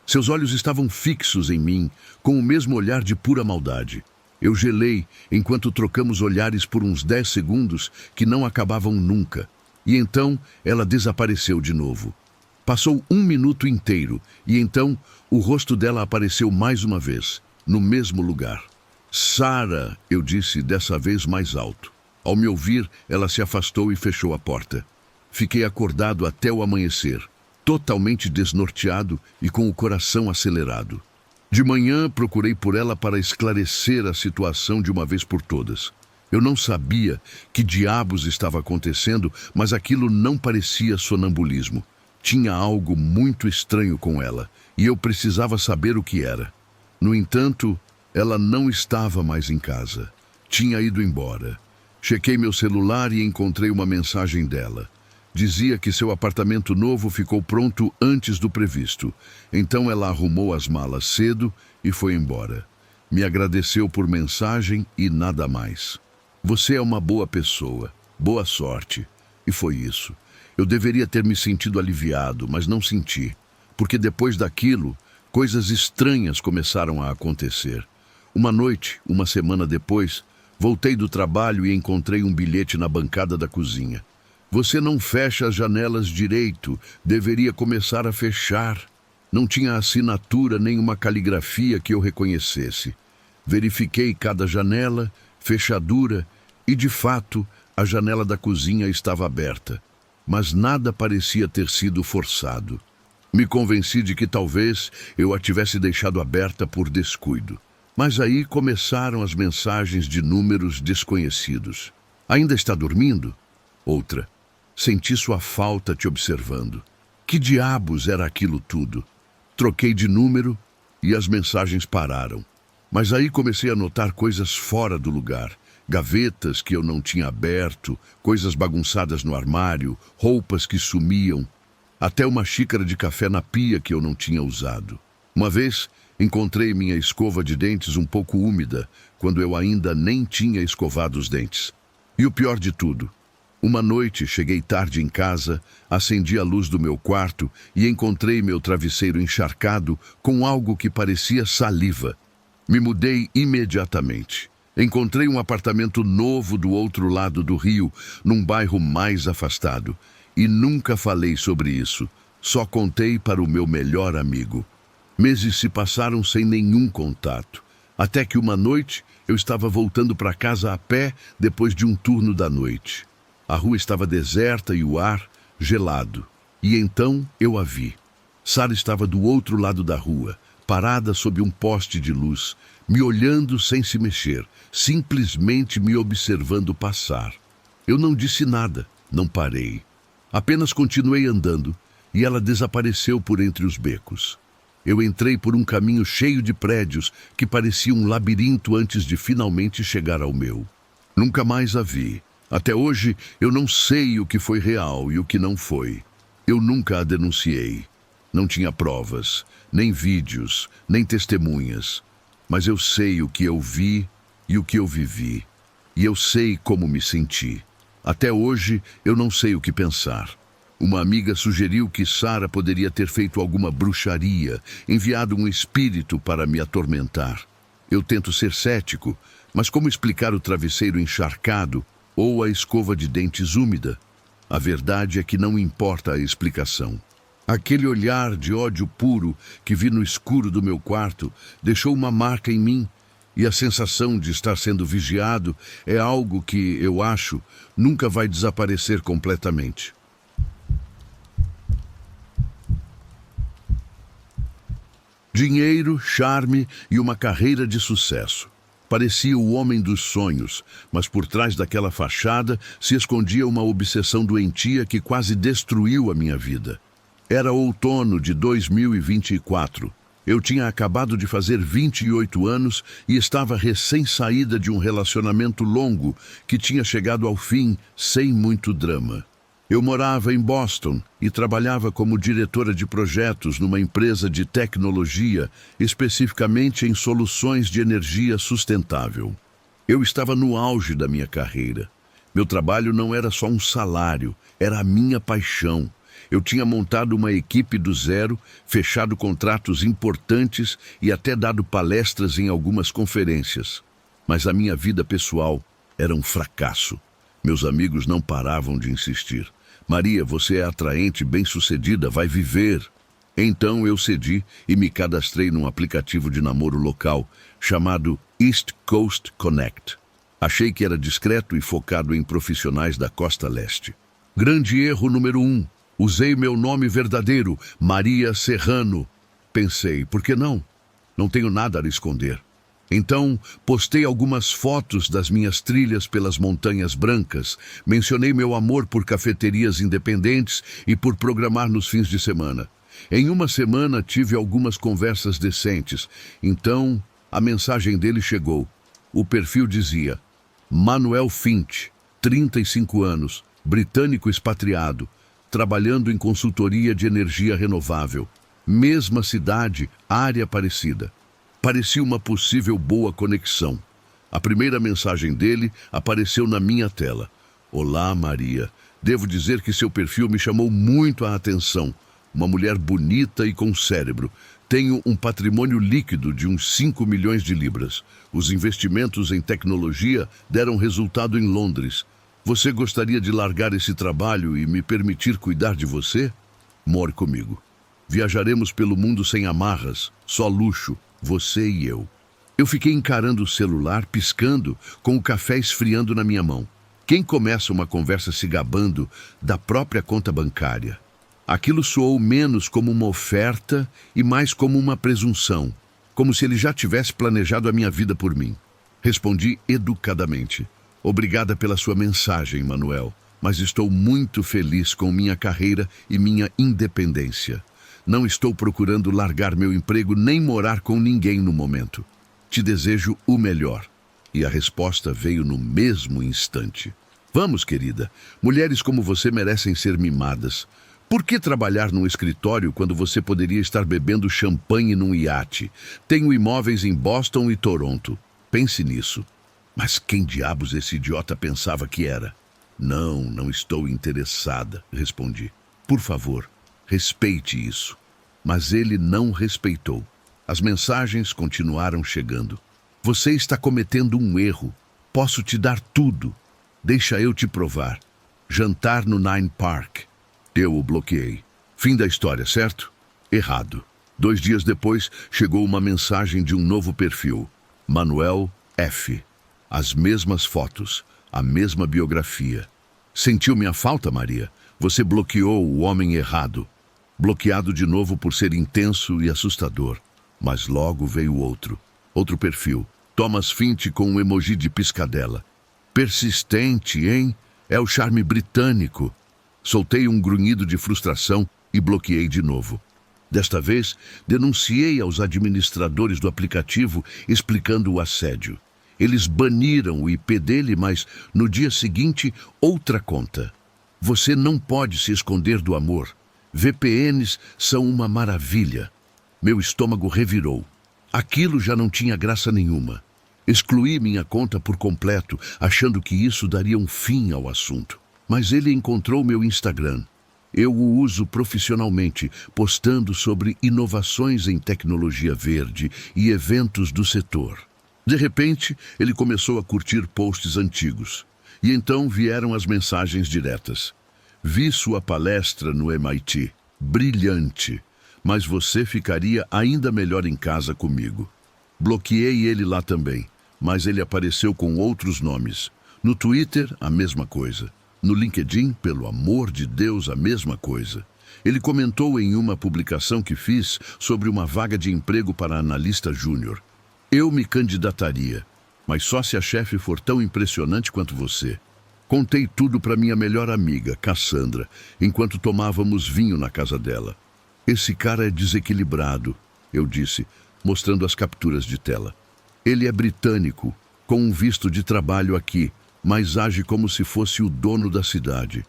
Seus olhos estavam fixos em mim, com o mesmo olhar de pura maldade. Eu gelei, enquanto trocamos olhares por uns 10 segundos que não acabavam nunca. E então ela desapareceu de novo. Passou 1 minuto inteiro, e então o rosto dela apareceu mais uma vez, no mesmo lugar. Sarah, eu disse dessa vez mais alto. Ao me ouvir, ela se afastou e fechou a porta. Fiquei acordado até o amanhecer, totalmente desnorteado e com o coração acelerado. De manhã, procurei por ela para esclarecer a situação de uma vez por todas. Eu não sabia que diabos estava acontecendo, mas aquilo não parecia sonambulismo. Tinha algo muito estranho com ela, e eu precisava saber o que era. No entanto, ela não estava mais em casa. Tinha ido embora. Chequei meu celular e encontrei uma mensagem dela. Dizia que seu apartamento novo ficou pronto antes do previsto. Então ela arrumou as malas cedo e foi embora. Me agradeceu por mensagem e nada mais. Você é uma boa pessoa. Boa sorte. E foi isso. Eu deveria ter me sentido aliviado, mas não senti. Porque depois daquilo, coisas estranhas começaram a acontecer. Uma noite, uma semana depois, voltei do trabalho e encontrei um bilhete na bancada da cozinha. Você não fecha as janelas direito, deveria começar a fechar. Não tinha assinatura nem uma caligrafia que eu reconhecesse. Verifiquei cada janela, fechadura, e de fato, a janela da cozinha estava aberta. Mas nada parecia ter sido forçado. Me convenci de que talvez eu a tivesse deixado aberta por descuido. Mas aí começaram as mensagens de números desconhecidos. Ainda está dormindo? Outra. Senti sua falta te observando. Que diabos era aquilo tudo? Troquei de número e as mensagens pararam. Mas aí comecei a notar coisas fora do lugar. Gavetas que eu não tinha aberto, coisas bagunçadas no armário, roupas que sumiam, até uma xícara de café na pia que eu não tinha usado. Uma vez, encontrei minha escova de dentes um pouco úmida, quando eu ainda nem tinha escovado os dentes. E o pior de tudo, uma noite cheguei tarde em casa, acendi a luz do meu quarto e encontrei meu travesseiro encharcado com algo que parecia saliva. Me mudei imediatamente. Encontrei um apartamento novo do outro lado do rio, num bairro mais afastado. E nunca falei sobre isso, só contei para o meu melhor amigo. Meses se passaram sem nenhum contato, até que uma noite eu estava voltando para casa a pé depois de um turno da noite. A rua estava deserta e o ar gelado. E então eu a vi. Sarah estava do outro lado da rua, parada sob um poste de luz, me olhando sem se mexer, simplesmente me observando passar. Eu não disse nada, não parei. Apenas continuei andando e ela desapareceu por entre os becos. Eu entrei por um caminho cheio de prédios que parecia um labirinto antes de finalmente chegar ao meu. Nunca mais a vi. Até hoje eu não sei o que foi real e o que não foi. Eu nunca a denunciei. Não tinha provas, nem vídeos, nem testemunhas. Mas eu sei o que eu vi e o que eu vivi. E eu sei como me senti. Até hoje eu não sei o que pensar. Uma amiga sugeriu que Sarah poderia ter feito alguma bruxaria, enviado um espírito para me atormentar. Eu tento ser cético, mas como explicar o travesseiro encharcado ou a escova de dentes úmida? A verdade é que não importa a explicação. Aquele olhar de ódio puro que vi no escuro do meu quarto deixou uma marca em mim, e a sensação de estar sendo vigiado é algo que, eu acho, nunca vai desaparecer completamente. Dinheiro, charme e uma carreira de sucesso. Parecia o homem dos sonhos, mas por trás daquela fachada se escondia uma obsessão doentia que quase destruiu a minha vida. Era outono de 2024. Eu tinha acabado de fazer 28 anos e estava recém-saída de um relacionamento longo que tinha chegado ao fim sem muito drama. Eu morava em Boston e trabalhava como diretora de projetos numa empresa de tecnologia, especificamente em soluções de energia sustentável. Eu estava no auge da minha carreira. Meu trabalho não era só um salário, era a minha paixão. Eu tinha montado uma equipe do zero, fechado contratos importantes e até dado palestras em algumas conferências. Mas a minha vida pessoal era um fracasso. Meus amigos não paravam de insistir. Maria, você é atraente, bem-sucedida, vai viver. Então eu cedi e me cadastrei num aplicativo de namoro local chamado East Coast Connect. Achei que era discreto e focado em profissionais da costa leste. Grande erro número 1. Usei meu nome verdadeiro, Maria Serrano. Pensei, por que não? Não tenho nada a esconder. Então, postei algumas fotos das minhas trilhas pelas Montanhas Brancas, mencionei meu amor por cafeterias independentes e por programar nos fins de semana. Em uma semana tive algumas conversas decentes, então a mensagem dele chegou. O perfil dizia: Manuel Finch, 35 anos, britânico expatriado, trabalhando em consultoria de energia renovável. Mesma cidade, área parecida. Parecia uma possível boa conexão. A primeira mensagem dele apareceu na minha tela. Olá, Maria. Devo dizer que seu perfil me chamou muito a atenção. Uma mulher bonita e com cérebro. Tenho um patrimônio líquido de uns 5 milhões de libras. Os investimentos em tecnologia deram resultado em Londres. Você gostaria de largar esse trabalho e me permitir cuidar de você? More comigo. Viajaremos pelo mundo sem amarras, só luxo. Você e eu. Eu fiquei encarando o celular, piscando, com o café esfriando na minha mão. Quem começa uma conversa se gabando da própria conta bancária? Aquilo soou menos como uma oferta e mais como uma presunção, como se ele já tivesse planejado a minha vida por mim. Respondi educadamente. Obrigada pela sua mensagem, Manuel, mas estou muito feliz com minha carreira e minha independência. Não estou procurando largar meu emprego nem morar com ninguém no momento. Te desejo o melhor. E a resposta veio no mesmo instante. Vamos, querida. Mulheres como você merecem ser mimadas. Por que trabalhar num escritório quando você poderia estar bebendo champanhe num iate? Tenho imóveis em Boston e Toronto. Pense nisso. Mas quem diabos esse idiota pensava que era? Não estou interessada, respondi. Por favor. Respeite isso. Mas ele não respeitou. As mensagens continuaram chegando. Você está cometendo um erro. Posso te dar tudo. Deixa eu te provar. Jantar no Nine Park. Eu o bloqueei. Fim da história, certo? Errado. 2 dias depois, chegou uma mensagem de um novo perfil. Manuel F. As mesmas fotos, a mesma biografia. Sentiu minha falta, Maria? Você bloqueou o homem errado. Bloqueado de novo por ser intenso e assustador. Mas logo veio outro. Outro perfil. Thomas Finch com um emoji de piscadela. Persistente, hein? É o charme britânico. Soltei um grunhido de frustração e bloqueei de novo. Desta vez, denunciei aos administradores do aplicativo explicando o assédio. Eles baniram o IP dele, mas no dia seguinte, outra conta. Você não pode se esconder do amor. VPNs são uma maravilha. Meu estômago revirou. Aquilo já não tinha graça nenhuma. Excluí minha conta por completo, achando que isso daria um fim ao assunto. Mas ele encontrou meu Instagram. Eu o uso profissionalmente, postando sobre inovações em tecnologia verde e eventos do setor. De repente, ele começou a curtir posts antigos. E então vieram as mensagens diretas. Vi sua palestra no MIT. Brilhante. Mas você ficaria ainda melhor em casa comigo. Bloqueei ele lá também, mas ele apareceu com outros nomes. No Twitter, a mesma coisa. No LinkedIn, pelo amor de Deus, a mesma coisa. Ele comentou em uma publicação que fiz sobre uma vaga de emprego para analista júnior. Eu me candidataria, mas só se a chefe for tão impressionante quanto você. Contei tudo para minha melhor amiga, Cassandra, enquanto tomávamos vinho na casa dela. Esse cara é desequilibrado, eu disse, mostrando as capturas de tela. Ele é britânico, com um visto de trabalho aqui, mas age como se fosse o dono da cidade.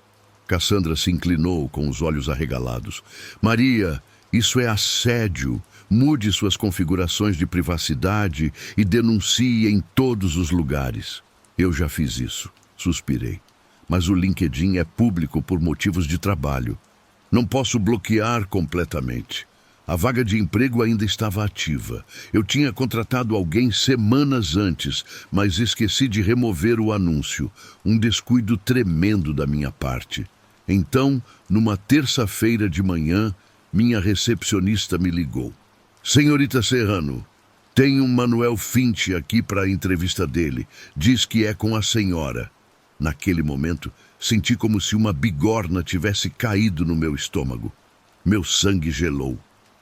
Cassandra se inclinou com os olhos arregalados. Maria, isso é assédio. Mude suas configurações de privacidade e denuncie em todos os lugares. Eu já fiz isso, suspirei. Mas o LinkedIn é público por motivos de trabalho. Não posso bloquear completamente. A vaga de emprego ainda estava ativa. Eu tinha contratado alguém semanas antes, mas esqueci de remover o anúncio. Um descuido tremendo da minha parte. Então, numa terça-feira de manhã, minha recepcionista me ligou. Senhorita Serrano, tem um Manuel Finch aqui para a entrevista dele. Diz que é com a senhora. Naquele momento, senti como se uma bigorna tivesse caído no meu estômago. Meu sangue gelou.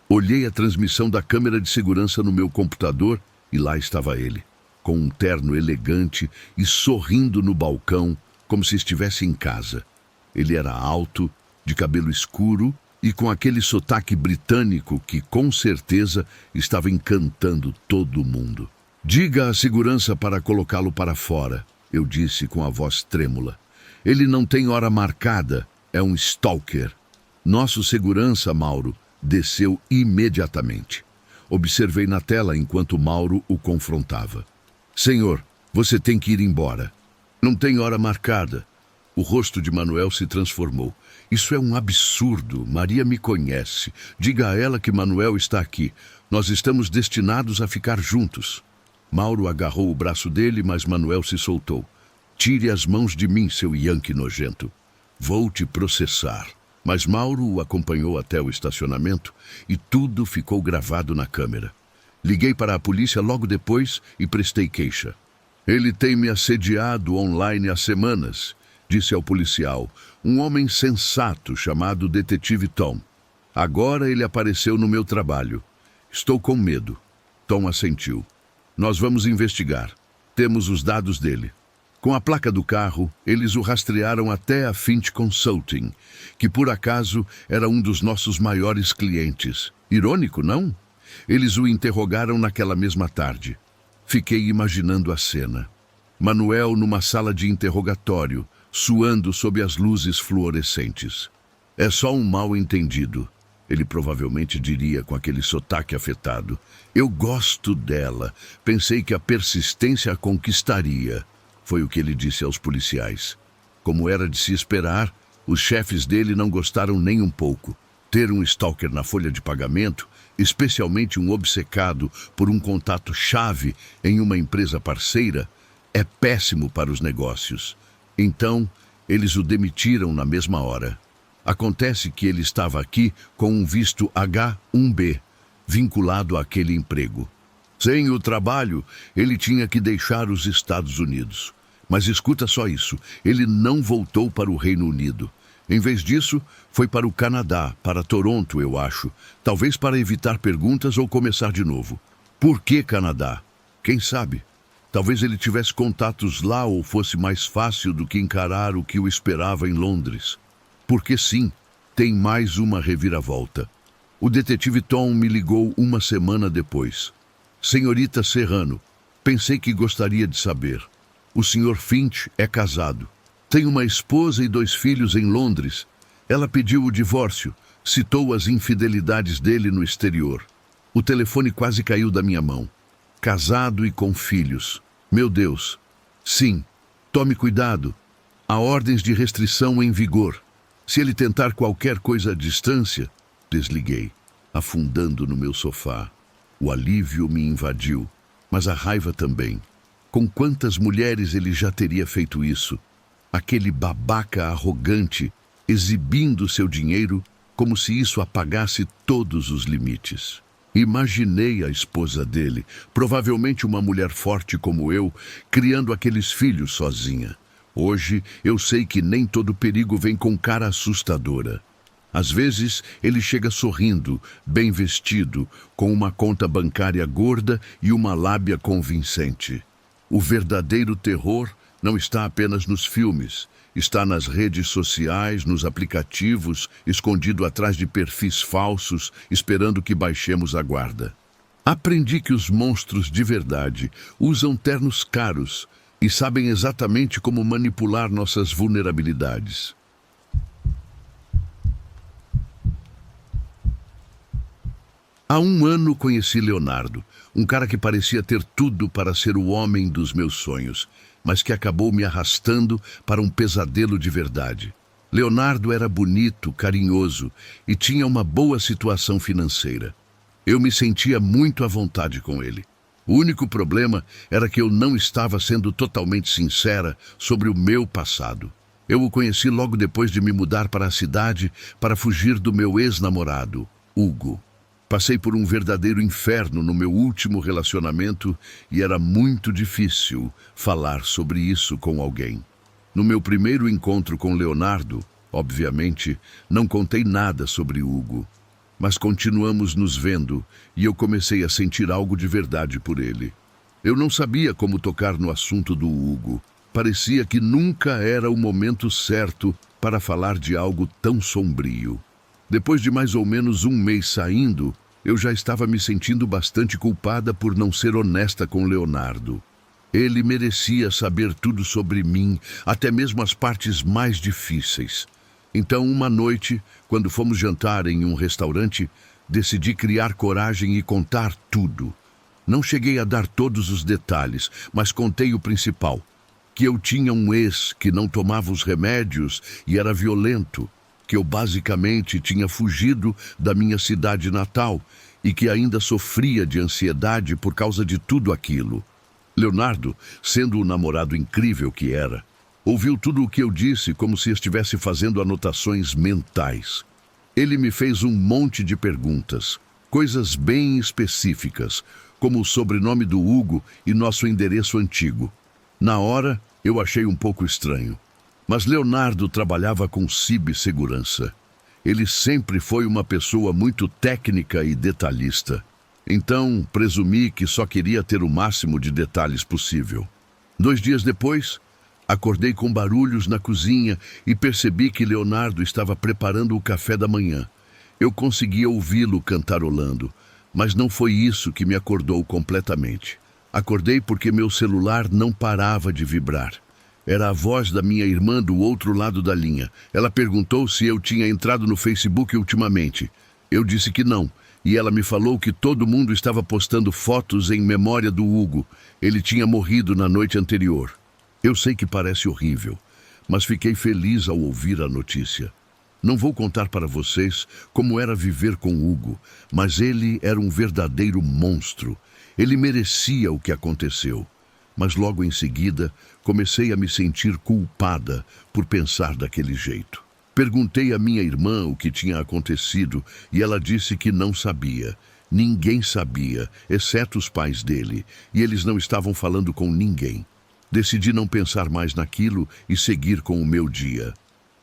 Olhei a transmissão da câmera de segurança no meu computador e lá estava ele, com um terno elegante e sorrindo no balcão, como se estivesse em casa. Ele era alto, de cabelo escuro e com aquele sotaque britânico que, com certeza, estava encantando todo mundo. Diga à segurança para colocá-lo para fora, eu disse com a voz trêmula. Ele não tem hora marcada, é um stalker. Nosso segurança, Mauro, desceu imediatamente. Observei na tela enquanto Mauro o confrontava. Senhor, você tem que ir embora. Não tem hora marcada. O rosto de Manuel se transformou. Isso é um absurdo. Maria me conhece. Diga a ela que Manuel está aqui. Nós estamos destinados a ficar juntos. Mauro agarrou o braço dele, mas Manuel se soltou. Tire as mãos de mim, seu Yankee nojento. Vou te processar. Mas Mauro o acompanhou até o estacionamento e tudo ficou gravado na câmera. Liguei para a polícia logo depois e prestei queixa. Ele tem me assediado online há semanas, disse ao policial, um homem sensato chamado Detetive Tom. Agora ele apareceu no meu trabalho. Estou com medo. Tom assentiu. Nós vamos investigar. Temos os dados dele. Com a placa do carro, eles o rastrearam até a Finch Consulting, que por acaso era um dos nossos maiores clientes. Irônico, não? Eles o interrogaram naquela mesma tarde. Fiquei imaginando a cena. Manuel numa sala de interrogatório, suando sob as luzes fluorescentes. É só um mal-entendido, ele provavelmente diria com aquele sotaque afetado. Eu gosto dela. Pensei que a persistência a conquistaria. Foi o que ele disse aos policiais. Como era de se esperar, os chefes dele não gostaram nem um pouco. Ter um stalker na folha de pagamento, especialmente um obcecado por um contato-chave em uma empresa parceira, é péssimo para os negócios. Então, eles o demitiram na mesma hora. Acontece que ele estava aqui com um visto H-1B, vinculado àquele emprego. Sem o trabalho, ele tinha que deixar os Estados Unidos. Mas escuta só isso, ele não voltou para o Reino Unido. Em vez disso, foi para o Canadá, para Toronto, eu acho. Talvez para evitar perguntas ou começar de novo. Por que Canadá? Quem sabe? Talvez ele tivesse contatos lá ou fosse mais fácil do que encarar o que o esperava em Londres. Porque sim, tem mais uma reviravolta. O detetive Tom me ligou uma semana depois. Senhorita Serrano, pensei que gostaria de saber. O Sr. Finch é casado. Tem uma esposa e 2 filhos em Londres. Ela pediu o divórcio, citou as infidelidades dele no exterior. O telefone quase caiu da minha mão. Casado e com filhos. Meu Deus. Sim, tome cuidado. Há ordens de restrição em vigor. Se ele tentar qualquer coisa à distância... Desliguei, afundando no meu sofá. O alívio me invadiu. mas a raiva também. Com quantas mulheres ele já teria feito isso? Aquele babaca arrogante, exibindo seu dinheiro como se isso apagasse todos os limites. Imaginei a esposa dele, provavelmente uma mulher forte como eu, criando aqueles filhos sozinha. Hoje eu sei que nem todo perigo vem com cara assustadora. Às vezes ele chega sorrindo, bem vestido, com uma conta bancária gorda e uma lábia convincente. O verdadeiro terror não está apenas nos filmes, está nas redes sociais, nos aplicativos, escondido atrás de perfis falsos, esperando que baixemos a guarda. Aprendi que os monstros de verdade usam ternos caros e sabem exatamente como manipular nossas vulnerabilidades. Há um ano conheci Leonardo, um cara que parecia ter tudo para ser o homem dos meus sonhos, mas que acabou me arrastando para um pesadelo de verdade. Leonardo era bonito, carinhoso e tinha uma boa situação financeira. Eu me sentia muito à vontade com ele. O único problema era que eu não estava sendo totalmente sincera sobre o meu passado. Eu o conheci logo depois de me mudar para a cidade para fugir do meu ex-namorado, Hugo. Passei por um verdadeiro inferno no meu último relacionamento e era muito difícil falar sobre isso com alguém. No meu primeiro encontro com Leonardo, obviamente, não contei nada sobre Hugo, mas continuamos nos vendo e eu comecei a sentir algo de verdade por ele. Eu não sabia como tocar no assunto do Hugo. Parecia que nunca era o momento certo para falar de algo tão sombrio. Depois de mais ou menos um mês saindo, eu já estava me sentindo bastante culpada por não ser honesta com Leonardo. Ele merecia saber tudo sobre mim, até mesmo as partes mais difíceis. Então, uma noite, quando fomos jantar em um restaurante, decidi criar coragem e contar tudo. Não cheguei a dar todos os detalhes, mas contei o principal: que eu tinha um ex que não tomava os remédios e era violento, que eu basicamente tinha fugido da minha cidade natal e que ainda sofria de ansiedade por causa de tudo aquilo. Leonardo, sendo o namorado incrível que era, ouviu tudo o que eu disse como se estivesse fazendo anotações mentais. Ele me fez um monte de perguntas, coisas bem específicas, como o sobrenome do Hugo e nosso endereço antigo. Na hora, eu achei um pouco estranho. Mas Leonardo trabalhava com cibersegurança. Ele sempre foi uma pessoa muito técnica e detalhista. Então, presumi que só queria ter o máximo de detalhes possível. 2 dias depois, acordei com barulhos na cozinha e percebi que Leonardo estava preparando o café da manhã. Eu conseguia ouvi-lo cantarolando, mas não foi isso que me acordou completamente. Acordei porque meu celular não parava de vibrar. Era a voz da minha irmã do outro lado da linha. Ela perguntou se eu tinha entrado no Facebook ultimamente. Eu disse que não, e ela me falou que todo mundo estava postando fotos em memória do Hugo. Ele tinha morrido na noite anterior. Eu sei que parece horrível, mas fiquei feliz ao ouvir a notícia. Não vou contar para vocês como era viver com Hugo, mas ele era um verdadeiro monstro. Ele merecia o que aconteceu. Mas logo em seguida, comecei a me sentir culpada por pensar daquele jeito. Perguntei à minha irmã o que tinha acontecido e ela disse que não sabia. Ninguém sabia, exceto os pais dele, e eles não estavam falando com ninguém. Decidi não pensar mais naquilo e seguir com o meu dia.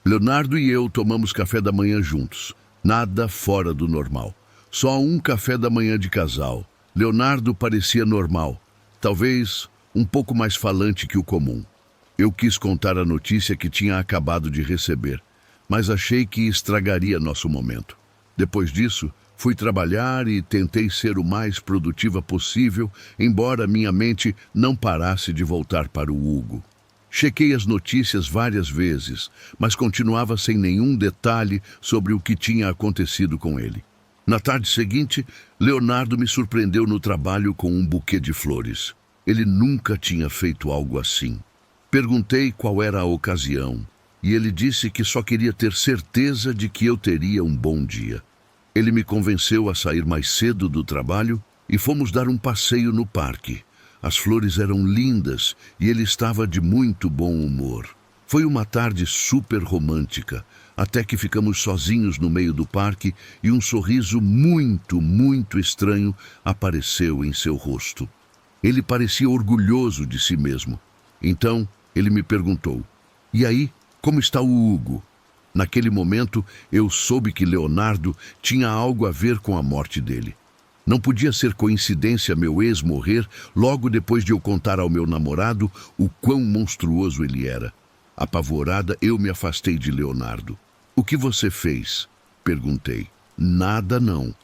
Leonardo e eu tomamos café da manhã juntos. Nada fora do normal. Só um café da manhã de casal. Leonardo parecia normal. Talvez um pouco mais falante que o comum. Eu quis contar a notícia que tinha acabado de receber, mas achei que estragaria nosso momento. Depois disso, fui trabalhar e tentei ser o mais produtiva possível, embora minha mente não parasse de voltar para o Hugo. Chequei as notícias várias vezes, mas continuava sem nenhum detalhe sobre o que tinha acontecido com ele. Na tarde seguinte, Leonardo me surpreendeu no trabalho com um buquê de flores. Ele nunca tinha feito algo assim. Perguntei qual era a ocasião, e ele disse que só queria ter certeza de que eu teria um bom dia. Ele me convenceu a sair mais cedo do trabalho e fomos dar um passeio no parque. As flores eram lindas e ele estava de muito bom humor. Foi uma tarde super romântica, até que ficamos sozinhos no meio do parque e um sorriso muito, muito estranho apareceu em seu rosto. Ele parecia orgulhoso de si mesmo. Então, ele me perguntou: "E aí, como está o Hugo?" Naquele momento, eu soube que Leonardo tinha algo a ver com a morte dele. Não podia ser coincidência meu ex morrer logo depois de eu contar ao meu namorado o quão monstruoso ele era. Apavorada, eu me afastei de Leonardo. "O que você fez?" perguntei. "Nada não.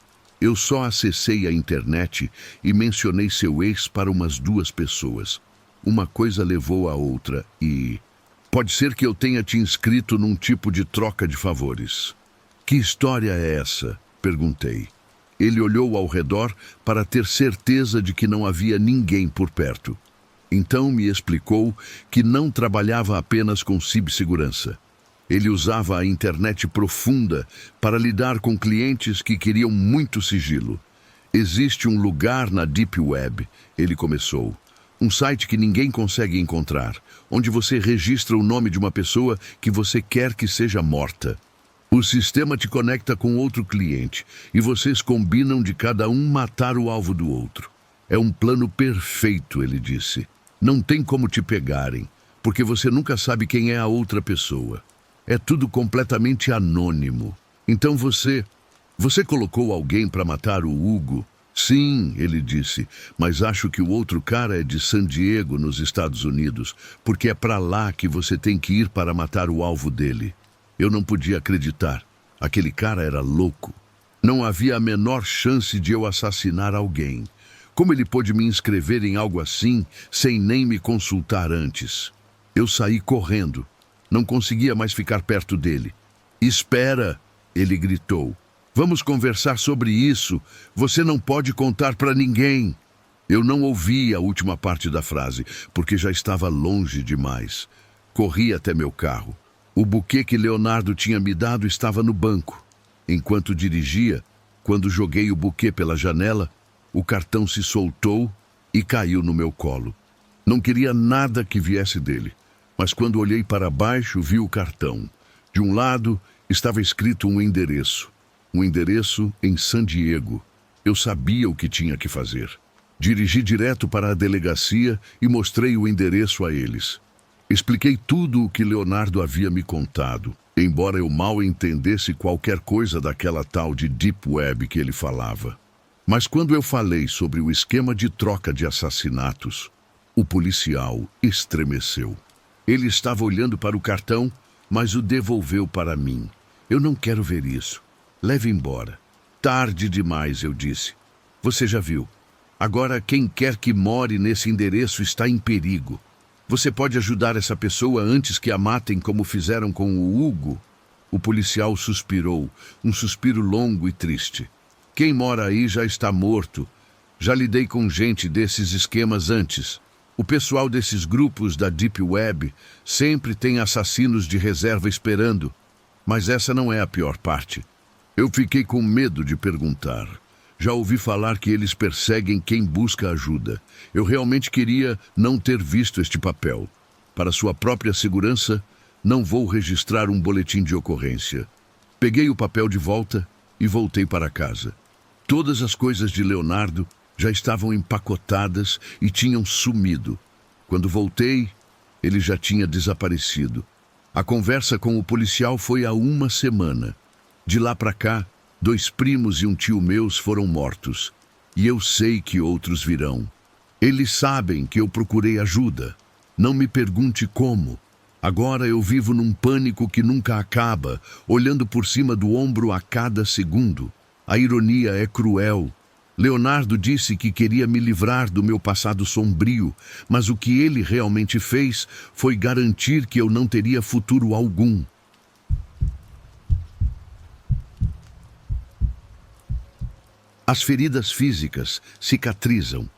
Eu só acessei a internet e mencionei seu ex para umas 2 pessoas. Uma coisa levou a outra e... Pode ser que eu tenha te inscrito num tipo de troca de favores." "Que história é essa?" perguntei. Ele olhou ao redor para ter certeza de que não havia ninguém por perto. Então me explicou que não trabalhava apenas com cibersegurança. Ele usava a internet profunda para lidar com clientes que queriam muito sigilo. "Existe um lugar na Deep Web", ele começou. "Um site que ninguém consegue encontrar, onde você registra o nome de uma pessoa que você quer que seja morta. O sistema te conecta com outro cliente e vocês combinam de cada um matar o alvo do outro. É um plano perfeito", ele disse. "Não tem como te pegarem, porque você nunca sabe quem é a outra pessoa. É tudo completamente anônimo. Então você colocou alguém para matar o Hugo?" "Sim", ele disse, "mas acho que o outro cara é de San Diego, nos Estados Unidos, porque é para lá que você tem que ir para matar o alvo dele." Eu não podia acreditar. Aquele cara era louco. Não havia a menor chance de eu assassinar alguém. Como ele pôde me inscrever em algo assim, sem nem me consultar antes? Eu saí correndo. Não conseguia mais ficar perto dele. "Espera!" ele gritou. "Vamos conversar sobre isso. Você não pode contar para ninguém." Eu não ouvi a última parte da frase, porque já estava longe demais. Corri até meu carro. O buquê que Leonardo tinha me dado estava no banco. Enquanto dirigia, quando joguei o buquê pela janela, o cartão se soltou e caiu no meu colo. Não queria nada que viesse dele, mas quando olhei para baixo, vi o cartão. De um lado, estava escrito um endereço em San Diego. Eu sabia o que tinha que fazer. Dirigi direto para a delegacia e mostrei o endereço a eles. Expliquei tudo o que Leonardo havia me contado, embora eu mal entendesse qualquer coisa daquela tal de Deep Web que ele falava. Mas quando eu falei sobre o esquema de troca de assassinatos, o policial estremeceu. Ele estava olhando para o cartão, mas o devolveu para mim. "Eu não quero ver isso. Leve embora." "Tarde demais", eu disse. "Você já viu. Agora quem quer que more nesse endereço está em perigo. Você pode ajudar essa pessoa antes que a matem como fizeram com o Hugo?" O policial suspirou, um suspiro longo e triste. "Quem mora aí já está morto. Já lidei com gente desses esquemas antes. O pessoal desses grupos da Deep Web sempre tem assassinos de reserva esperando. Mas essa não é a pior parte." Eu fiquei com medo de perguntar. Já ouvi falar que eles perseguem quem busca ajuda. Eu realmente queria não ter visto este papel. Para sua própria segurança, não vou registrar um boletim de ocorrência. Peguei o papel de volta e voltei para casa. Todas as coisas de Leonardo já estavam empacotadas e tinham sumido. Quando voltei, ele já tinha desaparecido. A conversa com o policial foi há 1 semana. De lá para cá, 2 primos e um tio meus foram mortos. E eu sei que outros virão. Eles sabem que eu procurei ajuda. Não me pergunte como. Agora eu vivo num pânico que nunca acaba, olhando por cima do ombro a cada segundo. A ironia é cruel. Leonardo disse que queria me livrar do meu passado sombrio, mas o que ele realmente fez foi garantir que eu não teria futuro algum. As feridas físicas cicatrizam,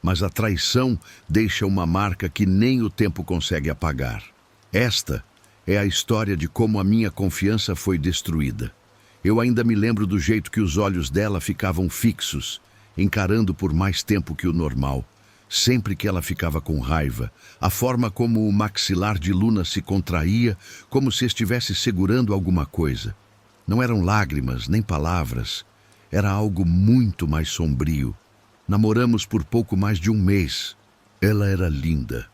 mas a traição deixa uma marca que nem o tempo consegue apagar. Esta é a história de como a minha confiança foi destruída. Eu ainda me lembro do jeito que os olhos dela ficavam fixos, encarando por mais tempo que o normal. Sempre que ela ficava com raiva, a forma como o maxilar de Luna se contraía, como se estivesse segurando alguma coisa. Não eram lágrimas, nem palavras. Era algo muito mais sombrio. Namoramos por pouco mais de um mês. Ela era linda.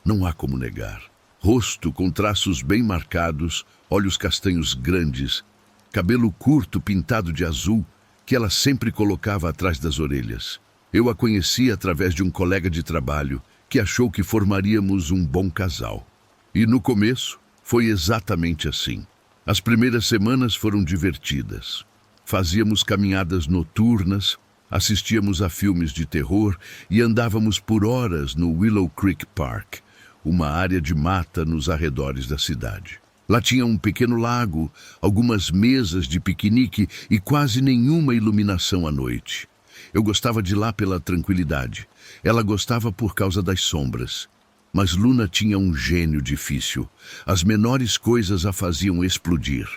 Não há como negar. Rosto com traços bem marcados, olhos castanhos grandes, cabelo curto pintado de azul, que ela sempre colocava atrás das orelhas. Eu a conheci através de um colega de trabalho que achou que formaríamos um bom casal. E no começo foi exatamente assim. As primeiras semanas foram divertidas. Fazíamos caminhadas noturnas, assistíamos a filmes de terror e andávamos por horas no Willow Creek Park, uma área de mata nos arredores da cidade. Lá tinha um pequeno lago, algumas mesas de piquenique e quase nenhuma iluminação à noite. Eu gostava de lá pela tranquilidade. Ela gostava por causa das sombras. Mas Luna tinha um gênio difícil. As menores coisas a faziam explodir.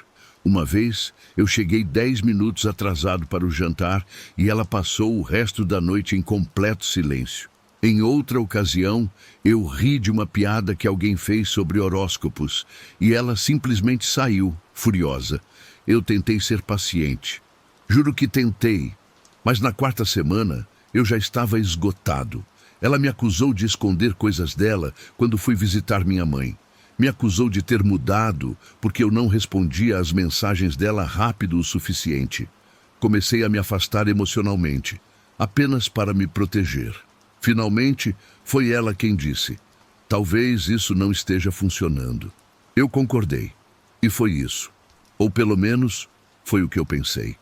Uma vez, eu cheguei 10 minutos atrasado para o jantar e ela passou o resto da noite em completo silêncio. Em outra ocasião, eu ri de uma piada que alguém fez sobre horóscopos e ela simplesmente saiu, furiosa. Eu tentei ser paciente. Juro que tentei, mas na quarta semana eu já estava esgotado. Ela me acusou de esconder coisas dela quando fui visitar minha mãe. Me acusou de ter mudado porque eu não respondia às mensagens dela rápido o suficiente. Comecei a me afastar emocionalmente, apenas para me proteger. Finalmente, foi ela quem disse: talvez isso não esteja funcionando. Eu concordei. E foi isso. Ou pelo menos, foi o que eu pensei.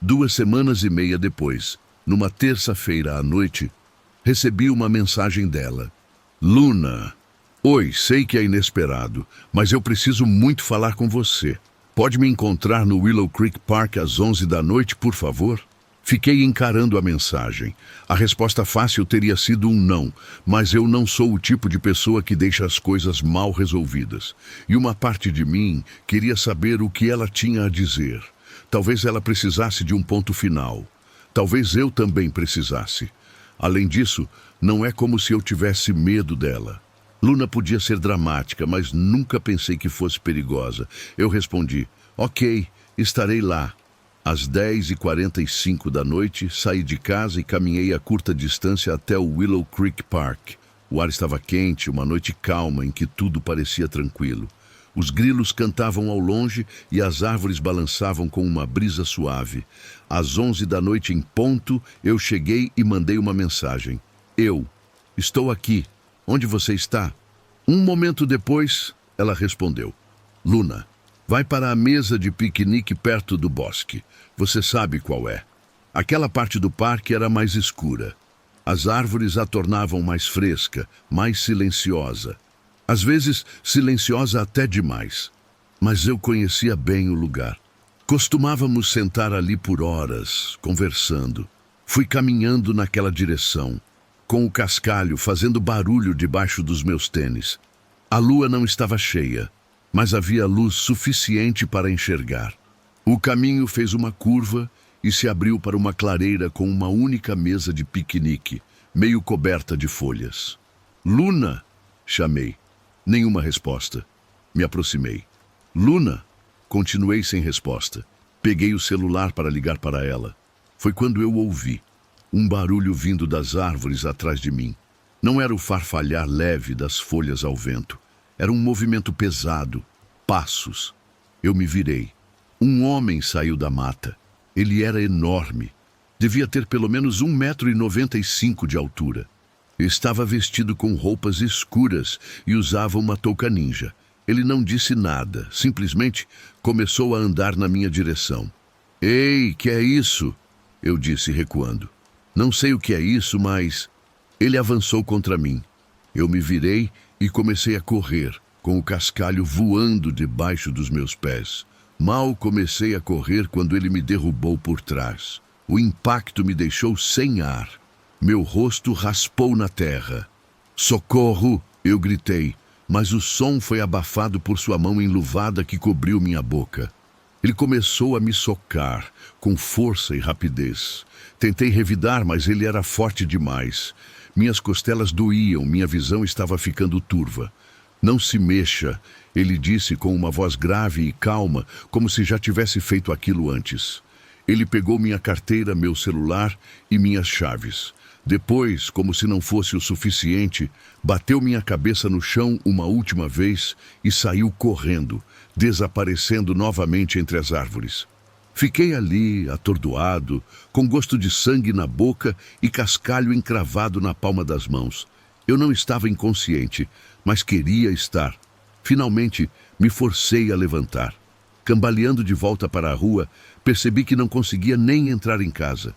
2 semanas e meia depois, numa terça-feira à noite, recebi uma mensagem dela. Luna, oi, sei que é inesperado, mas eu preciso muito falar com você. Pode me encontrar no Willow Creek Park às 11 da noite, por favor? Fiquei encarando a mensagem. A resposta fácil teria sido um não, mas eu não sou o tipo de pessoa que deixa as coisas mal resolvidas. E uma parte de mim queria saber o que ela tinha a dizer. Talvez ela precisasse de um ponto final. Talvez eu também precisasse. Além disso, não é como se eu tivesse medo dela. Luna podia ser dramática, mas nunca pensei que fosse perigosa. Eu respondi: ok, estarei lá. Às 10h45 da noite, saí de casa e caminhei a curta distância até o Willow Creek Park. O ar estava quente, uma noite calma em que tudo parecia tranquilo. Os grilos cantavam ao longe e as árvores balançavam com uma brisa suave. Às 11 da noite em ponto, eu cheguei e mandei uma mensagem. Estou aqui. Onde você está? Um momento depois, ela respondeu. Luna, vai para a mesa de piquenique perto do bosque. Você sabe qual é. Aquela parte do parque era mais escura. As árvores a tornavam mais fresca, mais silenciosa. Às vezes, silenciosa até demais. Mas eu conhecia bem o lugar. Costumávamos sentar ali por horas, conversando. Fui caminhando naquela direção, com o cascalho fazendo barulho debaixo dos meus tênis. A lua não estava cheia, mas havia luz suficiente para enxergar. O caminho fez uma curva e se abriu para uma clareira com uma única mesa de piquenique, meio coberta de folhas. Luna! Chamei. Nenhuma resposta. Me aproximei. Luna! Continuei sem resposta. Peguei o celular para ligar para ela. Foi quando eu ouvi um barulho vindo das árvores atrás de mim. Não era o farfalhar leve das folhas ao vento. Era um movimento pesado. Passos. Eu me virei. Um homem saiu da mata. Ele era enorme. Devia ter pelo menos 1,95 m de altura. Estava vestido com roupas escuras e usava uma touca ninja. Ele não disse nada, simplesmente começou a andar na minha direção. Ei, que é isso? Eu disse recuando. Não sei o que é isso, mas... Ele avançou contra mim. Eu me virei e comecei a correr, com o cascalho voando debaixo dos meus pés. Mal comecei a correr quando ele me derrubou por trás. O impacto me deixou sem ar. Meu rosto raspou na terra. Socorro! Eu gritei, mas o som foi abafado por sua mão enluvada que cobriu minha boca. Ele começou a me socar, com força e rapidez. Tentei revidar, mas ele era forte demais. Minhas costelas doíam, minha visão estava ficando turva. Não se mexa, ele disse com uma voz grave e calma, como se já tivesse feito aquilo antes. Ele pegou minha carteira, meu celular e minhas chaves. Depois, como se não fosse o suficiente, bateu minha cabeça no chão uma última vez e saiu correndo, desaparecendo novamente entre as árvores. Fiquei ali, atordoado, com gosto de sangue na boca e cascalho encravado na palma das mãos. Eu não estava inconsciente, mas queria estar. Finalmente, me forcei a levantar. Cambaleando de volta para a rua, percebi que não conseguia nem entrar em casa.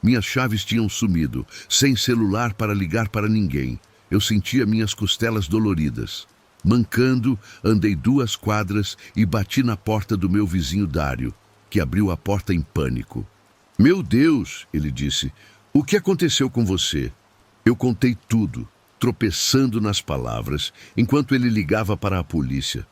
Minhas chaves tinham sumido, sem celular para ligar para ninguém. Eu sentia minhas costelas doloridas. Mancando, andei 2 quadras e bati na porta do meu vizinho Dário, que abriu a porta em pânico. "Meu Deus", ele disse, "o que aconteceu com você?" Eu contei tudo, tropeçando nas palavras, enquanto ele ligava para a polícia.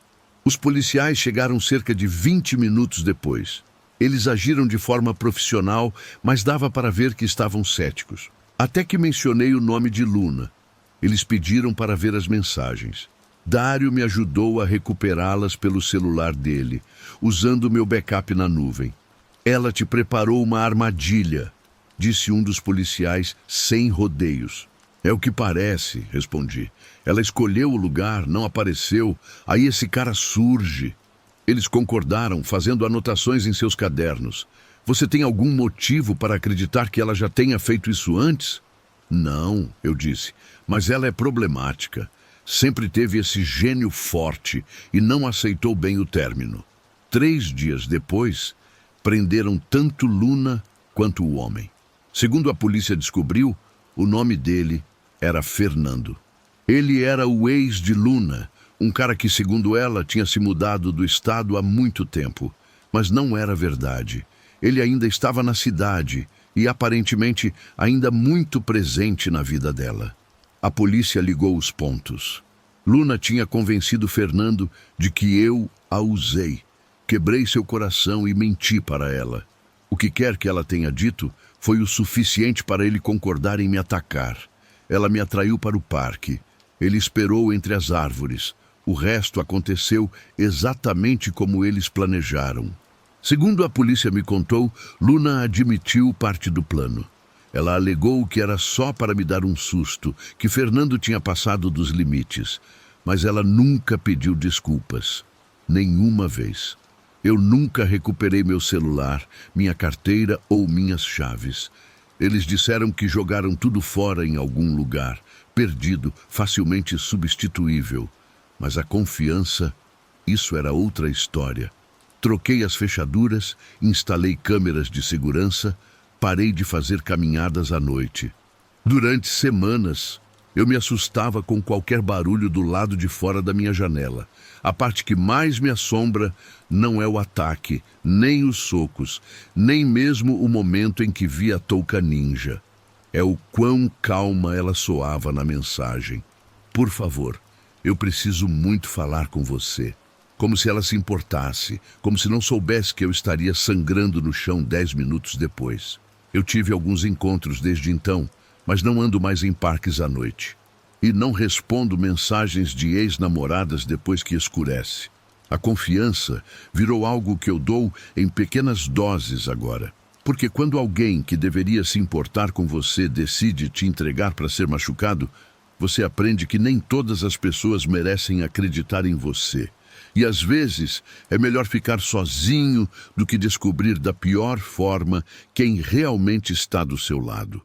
Os policiais chegaram cerca de 20 minutos depois. Eles agiram de forma profissional, mas dava para ver que estavam céticos. Até que mencionei o nome de Luna. Eles pediram para ver as mensagens. Dário me ajudou a recuperá-las pelo celular dele, usando meu backup na nuvem. "Ela te preparou uma armadilha", disse um dos policiais sem rodeios. "É o que parece", respondi. "Ela escolheu o lugar, não apareceu, aí esse cara surge." Eles concordaram, fazendo anotações em seus cadernos. "Você tem algum motivo para acreditar que ela já tenha feito isso antes?" "Não", eu disse, "mas ela é problemática. Sempre teve esse gênio forte e não aceitou bem o término." 3 dias depois, prenderam tanto Luna quanto o homem. Segundo a polícia descobriu, o nome dele era Fernando. Ele era o ex de Luna, um cara que, segundo ela, tinha se mudado do estado há muito tempo. Mas não era verdade. Ele ainda estava na cidade e, aparentemente, ainda muito presente na vida dela. A polícia ligou os pontos. Luna tinha convencido Fernando de que eu a usei. Quebrei seu coração e menti para ela. O que quer que ela tenha dito foi o suficiente para ele concordar em me atacar. Ela me atraiu para o parque. Ele esperou entre as árvores. O resto aconteceu exatamente como eles planejaram. Segundo a polícia me contou, Luna admitiu parte do plano. Ela alegou que era só para me dar um susto, que Fernando tinha passado dos limites. Mas ela nunca pediu desculpas. Nenhuma vez. Eu nunca recuperei meu celular, minha carteira ou minhas chaves. Eles disseram que jogaram tudo fora em algum lugar, perdido, facilmente substituível. Mas a confiança, isso era outra história. Troquei as fechaduras, instalei câmeras de segurança, parei de fazer caminhadas à noite. Durante semanas, eu me assustava com qualquer barulho do lado de fora da minha janela. A parte que mais me assombra não é o ataque, nem os socos, nem mesmo o momento em que vi a touca ninja. É o quão calma ela soava na mensagem. "Por favor, eu preciso muito falar com você." Como se ela se importasse, como se não soubesse que eu estaria sangrando no chão 10 minutos depois. Eu tive alguns encontros desde então, mas não ando mais em parques à noite. E não respondo mensagens de ex-namoradas depois que escurece. A confiança virou algo que eu dou em pequenas doses agora. Porque quando alguém que deveria se importar com você decide te entregar para ser machucado, você aprende que nem todas as pessoas merecem acreditar em você. E às vezes é melhor ficar sozinho do que descobrir da pior forma quem realmente está do seu lado.